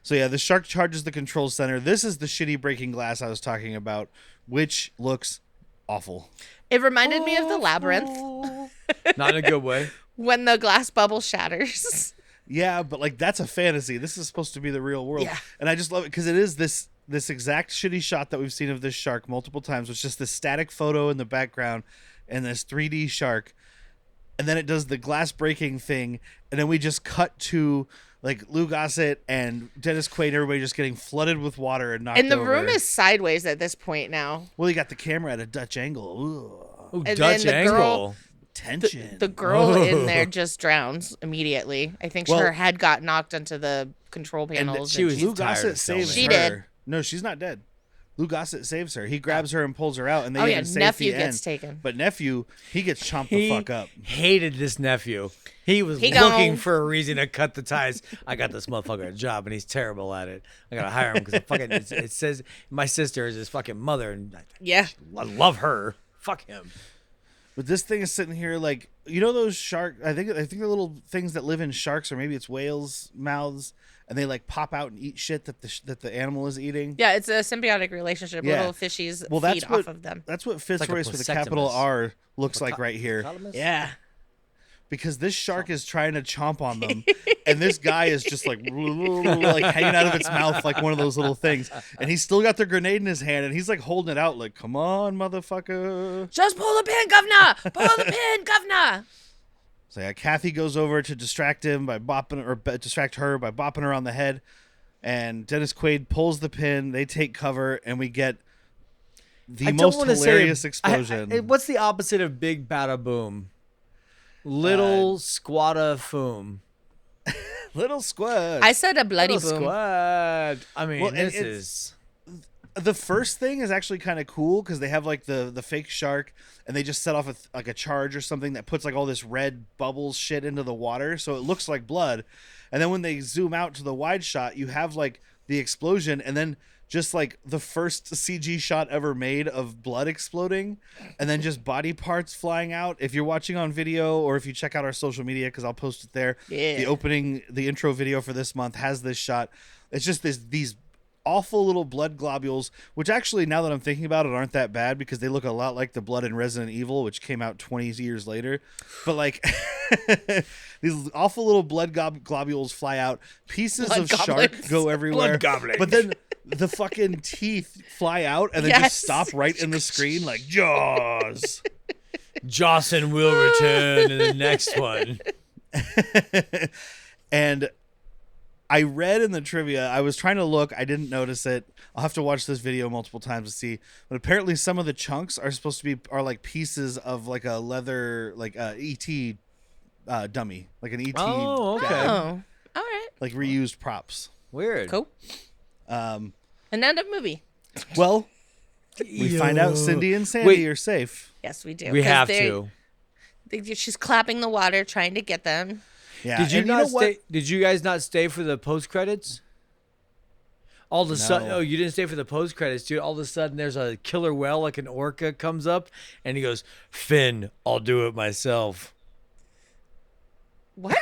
So yeah, the shark charges the control center. This is the shitty breaking glass I was talking about, which looks awful. It reminded me of the labyrinth Not in a good way. when the glass bubble shatters. Yeah, but like that's a fantasy. This is supposed to be the real world. Yeah. And I just love it because it is this exact shitty shot that we've seen of this shark multiple times. It's just this static photo in the background and this 3D shark. And then it does the glass breaking thing, and then we just cut to like Lou Gossett and Dennis Quaid, everybody just getting flooded with water and knocked And the over. room is sideways at this point now. Well, you got the camera at a Dutch angle. Ugh. Ooh, And Dutch then the girl- angle. Tension. The girl in there just drowns immediately. I think Well- her head got knocked into the control panels. she was- Lou tired Gossett of saves filming. She her. did. No, she's not dead. Lou Gossett saves her. He grabs her and pulls her out, and they Oh, even yeah, save nephew the gets end. taken. But nephew, he gets chomped the fuck up. Hated this nephew. He was He looking gone. for a reason to cut the ties. I got this motherfucker a job, and he's terrible at it. I gotta hire him because it says my sister is his fucking mother, and Yeah. I love her. Fuck him. But this thing is sitting here like, you know those shark. I think they're little things that live in sharks, or maybe it's whales' mouths, and they like pop out and eat shit that the animal is eating. Yeah, it's a symbiotic relationship. Yeah. Little fishies Well, feed that's what off of them. that's what like a Fitzroy's with a capital placectomus. R looks like right here. Yeah. because this shark is trying to chomp on them, and this guy is just like hanging out of its mouth like one of those little things, and he's still got the grenade in his hand, and he's like holding it out like, come on, motherfucker. Just pull the pin, governor. Pull the pin, governor. So yeah, Kathy goes over to distract him by distract her by bopping her on the head, and Dennis Quaid pulls the pin. They take cover, and we get the most hilarious explosion. What's the opposite of big bada boom? Little squatta foom. Little squad. I said a bloody Little boom. squad. I mean, Well, this is... The first thing is actually kind of cool because they have like the fake shark, and they just set off like a charge or something that puts like all this red bubbles shit into the water, so it looks like blood. And then when they zoom out to the wide shot, you have like the explosion, and then just like the first CG shot ever made of blood exploding, and then just body parts flying out. If you're watching on video, or if you check out our social media, because I'll post it there, the intro video for this month has this shot. It's just these awful little blood globules, which actually, now that I'm thinking about it, aren't that bad because they look a lot like the blood in Resident Evil, which came out 20 years later. But like these awful little blood globules fly out, pieces of shark go everywhere, but then the fucking teeth fly out and then just stop right in the screen like Jaws. Jawson will return in the next one. And I read in the trivia, I was trying to look, I didn't notice it. I'll have to watch this video multiple times to see. But apparently some of the chunks are supposed to be like pieces of like a leather, like a ET dummy, like an ET. Oh, okay. Oh, all right. Like reused props. Weird. Cool. And end of movie. Well, we find out Cindy and Sandy are safe. Yes, we do. We 'cause have to. She's clapping the water, trying to get them. Yeah. Did you and not know what? stay? Did you guys not stay for the post credits? All of a sudden, No. oh, you didn't stay for the post credits, dude. All of a sudden, there's a killer whale, like an orca, comes up, and he goes, "Finn, I'll do it myself." What?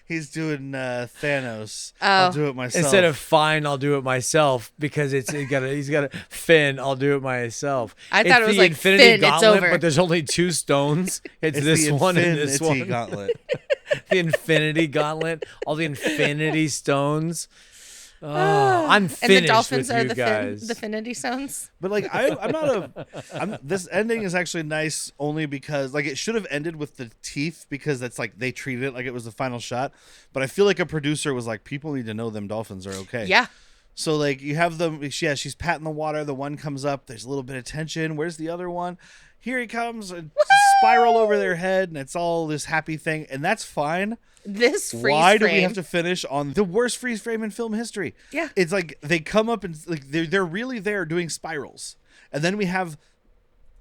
He's doing Thanos. Oh. I'll do it myself. Instead of "Fine, I'll do it myself," because he's got a Finn, I'll do it myself. I thought it was the like, Infinity Finn, it's Gauntlet, over. but there's only 2 stones. It's this the one and this Infinity one. Gauntlet. The Infinity Gauntlet, all the Infinity Stones. Oh, I'm finished And the dolphins with are you the guys. the Finity Stones. But like I'm not this ending is actually nice only because like it should have ended with the teeth because that's like they treated it like it was the final shot. But I feel like a producer was like, people need to know them dolphins are okay. Yeah. So like you have them, she's patting the water. The one comes up. There's a little bit of tension. Where's the other one? Here he comes and spiral over their head, and it's all this happy thing, and that's fine. This freeze Why do frame. we have to finish on the worst freeze frame in film history? Yeah. It's like they come up and like they're really there doing spirals. And then we have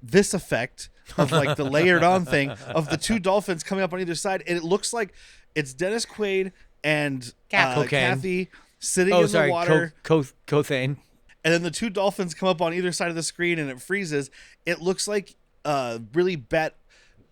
this effect of like the layered on thing of the 2 dolphins coming up on either side, and it looks like it's Dennis Quaid and Kathy sitting in the water. Cothane. And then the 2 dolphins come up on either side of the screen and it freezes. It looks like really bet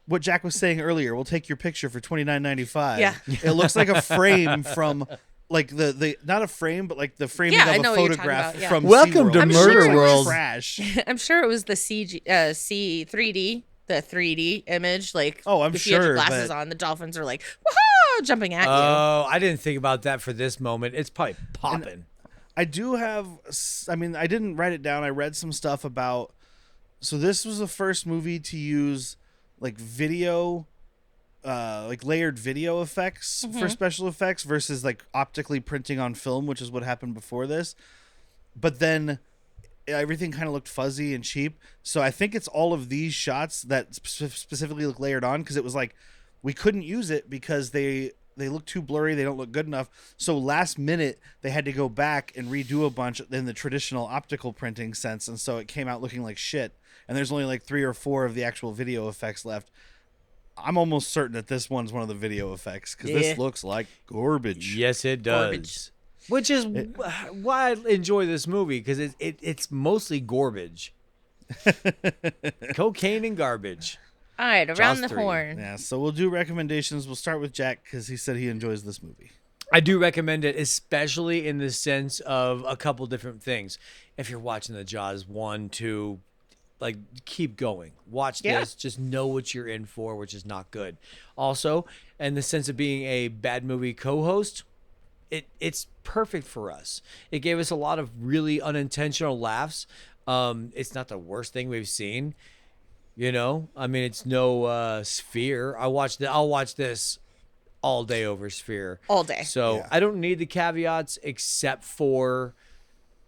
what Jack was saying earlier. We'll take your picture for $29.95. Yeah. It looks like a frame from like the not a frame, but like the framing Yeah, I of know a what you're talking photograph about, yeah. from Welcome SeaWorld. to I'm Murder sure it was World. Trash. I'm sure it was the C3D, the 3D image. Like, Oh, I'm if you had your sure, glasses but- on, the dolphins are like, woohoo, jumping at you. Oh, I didn't think about that for this moment. It's probably popping. I do have, I mean, I didn't write it down. I read some stuff about, so this was the first movie to use like video, like layered video effects for special effects versus like optically printing on film, which is what happened before this. But then everything kind of looked fuzzy and cheap. So I think it's all of these shots that specifically look layered on because it was like, we couldn't use it because they look too blurry. They don't look good enough. So last minute, they had to go back and redo a bunch in the traditional optical printing sense. And so it came out looking like shit. And there's only like 3 or 4 of the actual video effects left. I'm almost certain that this one's one of the video effects because this looks like garbage. Yes, it does. Garbage. Which is why I enjoy this movie because it's mostly garbage. Cocaine and garbage. All right, around Jaws the 3. horn. Yeah, so we'll do recommendations. We'll start with Jack because he said he enjoys this movie. I do recommend it, especially in the sense of a couple different things. If you're watching the Jaws 1, 2, like keep going. Watch Yeah. this. Just know what you're in for, which is not good. Also, in the sense of being a bad movie co-host, it's perfect for us. It gave us a lot of really unintentional laughs. It's not the worst thing we've seen. You know, I mean, it's no Sphere. I'll watch this all day over Sphere. All day. So I don't need the caveats except for,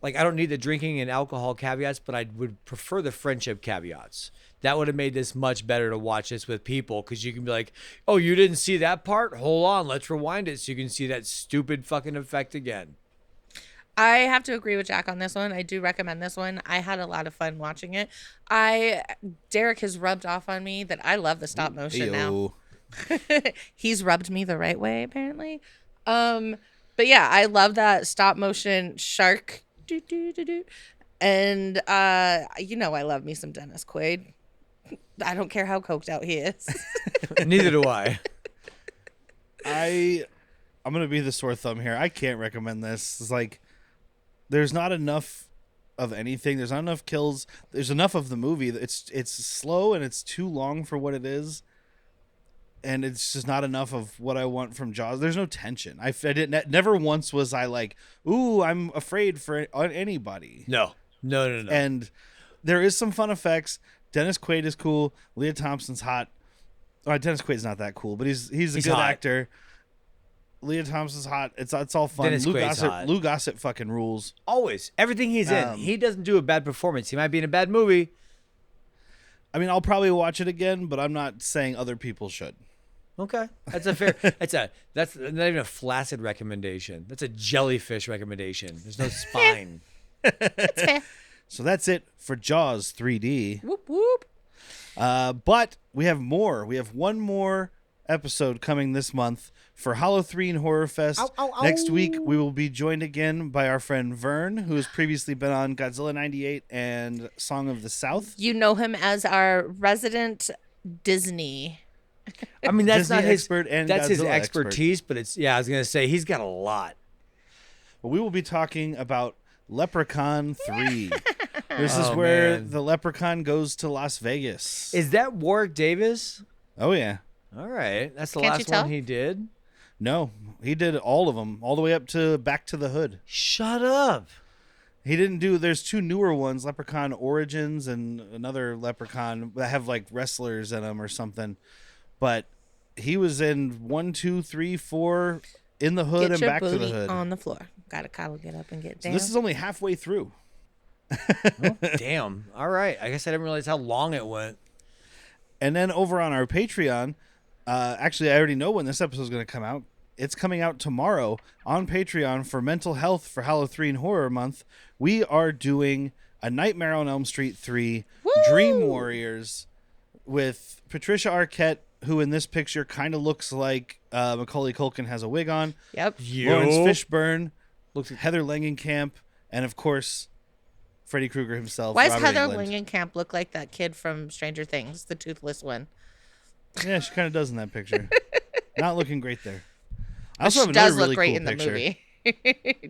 like, I don't need the drinking and alcohol caveats, but I would prefer the friendship caveats. That would have made this much better to watch this with people, because you can be like, oh, you didn't see that part? Hold on, let's rewind it so you can see that stupid fucking effect again. I have to agree with Jack on this one. I do recommend this one. I had a lot of fun watching it. Derek has rubbed off on me that I love the stop motion now. He's rubbed me the right way, apparently. But yeah, I love that stop motion shark. And you know, I love me some Dennis Quaid. I don't care how coked out he is. Neither do I. I'm gonna be the sore thumb here. I can't recommend this. It's like there's not enough of anything. There's not enough kills. There's enough of the movie. It's slow and it's too long for what it is. And it's just not enough of what I want from Jaws. There's no tension. I didn't. Never once was I like, ooh, I'm afraid for anybody. No. And there is some fun effects. Dennis Quaid is cool. Leah Thompson's hot. Dennis Quaid's not that cool, but he's a good hot. actor. Leah Thompson's hot. It's all fun. Dennis Quaid's hot. Lou Gossett fucking rules. Always. Everything he's in. He doesn't do a bad performance. He might be in a bad movie. I mean, I'll probably watch it again, but I'm not saying other people should. Okay. That's a fair that's not even a flaccid recommendation. That's a jellyfish recommendation. There's no spine. That's fair. So that's it for Jaws 3D. Whoop whoop. But we have more. We have one more episode coming this month for Halloween Horrorfest. Next week, we will be joined again by our friend Vern, who has previously been on Godzilla 98 and Song of the South. You know him as our resident Disney. I mean, that's Disney not his expert and that's his Godzilla expertise, but it's I was going to say he's got a lot. Well, we will be talking about Leprechaun 3. This is where the leprechaun goes to Las Vegas. Is that Warwick Davis? Oh, yeah. All right. That's the Can't you last tell? one he did. No, he did all of them, all the way up to Back to the Hood. Shut up. He didn't do, there's two newer ones, Leprechaun Origins and another Leprechaun that have like wrestlers in them or something. But he was in 1, 2, 3, 4 in the hood Get and your Back to the booty Hood. on the floor. Gotta Kyle get up and get So down. this is only halfway through. Oh, damn. All right. I guess I didn't realize how long it went. And then over on our Patreon, actually, I already know when this episode is going to come out. It's coming out tomorrow on Patreon for Mental Health for Halloween Horror Month. We are doing A Nightmare on Elm Street 3 Dream Warriors with Patricia Arquette, who in this picture kind of looks like Macaulay Culkin has a wig on. Yep. Lawrence Fishburne, Looks like Heather Langenkamp, and of course, Freddy Krueger himself. Why does Robert Heather Englund. Langenkamp look like that kid from Stranger Things, the toothless one? Yeah, she kind of does in that picture. Not looking great there. I But also she have does another really look great cool in the picture. movie.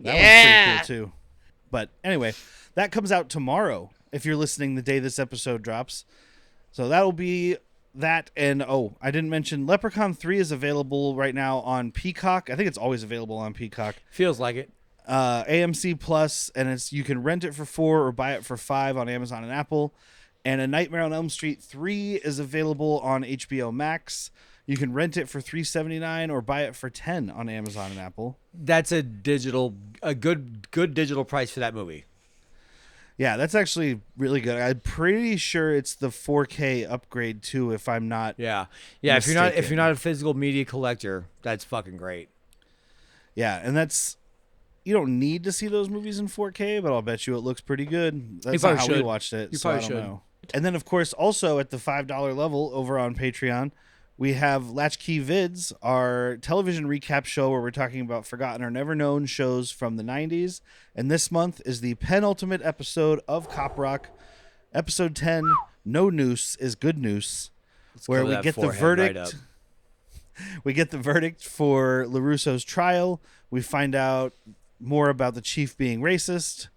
That Yeah. one's pretty cool too. But anyway, that comes out tomorrow if you're listening the day this episode drops. So that'll be that. And I didn't mention Leprechaun 3 is available right now on Peacock. I think it's always available on Peacock. feels like it. AMC Plus, and you can rent it for $4 or buy it for $5 on Amazon and Apple. And A Nightmare on Elm Street 3 is available on HBO Max. You can rent it for $3.79 or buy it for $10 on Amazon and Apple. That's a good digital price for that movie. Yeah, that's actually really good. I'm pretty sure it's the 4K upgrade too, if I'm not. Yeah. If you're mistaken. not a physical media collector, that's fucking great. Yeah, and you don't need to see those movies in 4K, but I'll bet you it looks pretty good. That's not probably how we should. watched it. You so I probably don't should. know. And then, of course, also at the $5 level over on Patreon, we have Latchkey Vids, our television recap show where we're talking about forgotten or never known shows from the 90s. And this month is the penultimate episode of Cop Rock, episode 10, No Noose is Good Noose, where cover we that get the forehead right verdict. up. We get the verdict for LaRusso's trial. We find out more about the chief being racist.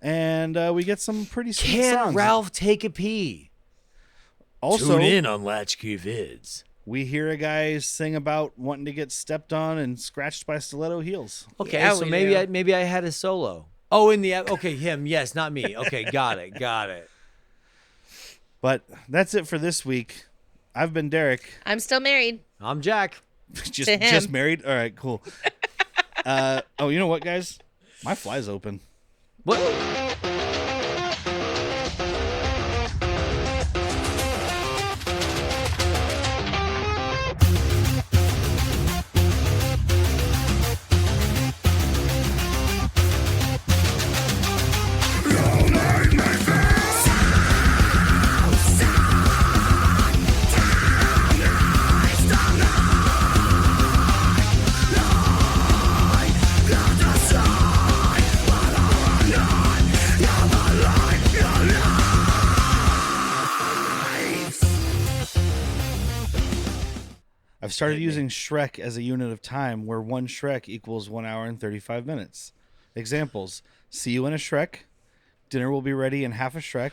and we get some pretty sweet Can songs. Ralph take a pee? Also, Tune in on Latchkey Vids. we hear a guy sing about wanting to get stepped on and scratched by stiletto heels. Okay, Yeah, so we maybe do. I had a solo. Oh, okay, him. Yes, not me. Okay, got it. But that's it for this week. I've been Derek. I'm still married. I'm Jack. just To him. just married. All right, cool. Oh, you know what, guys? My fly's open. What? I've started using Shrek as a unit of time where one Shrek equals 1 hour and 35 minutes. Examples: see you in a Shrek. Dinner will be ready in half a Shrek.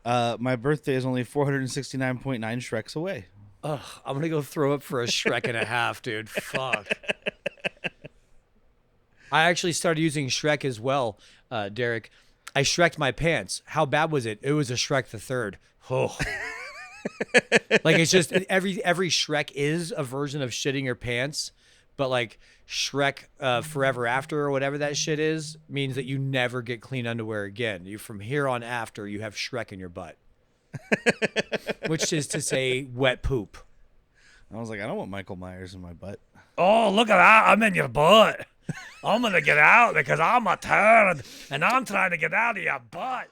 My birthday is only 469.9 Shreks away. Ugh, I'm gonna go throw up for a Shrek and a half, dude. Fuck. I actually started using Shrek as well, Derek. I Shreked my pants. How bad was it? It was a Shrek the Third. Oh. Like, it's just every Shrek is a version of shitting your pants, but like Shrek Forever After or whatever that shit is means that you never get clean underwear again. You from here on after you have Shrek in your butt, which is to say wet poop. I was like, I don't want Michael Myers in my butt. Oh, look at that. I'm in your butt. I'm going to get out because I'm a turd and I'm trying to get out of your butt.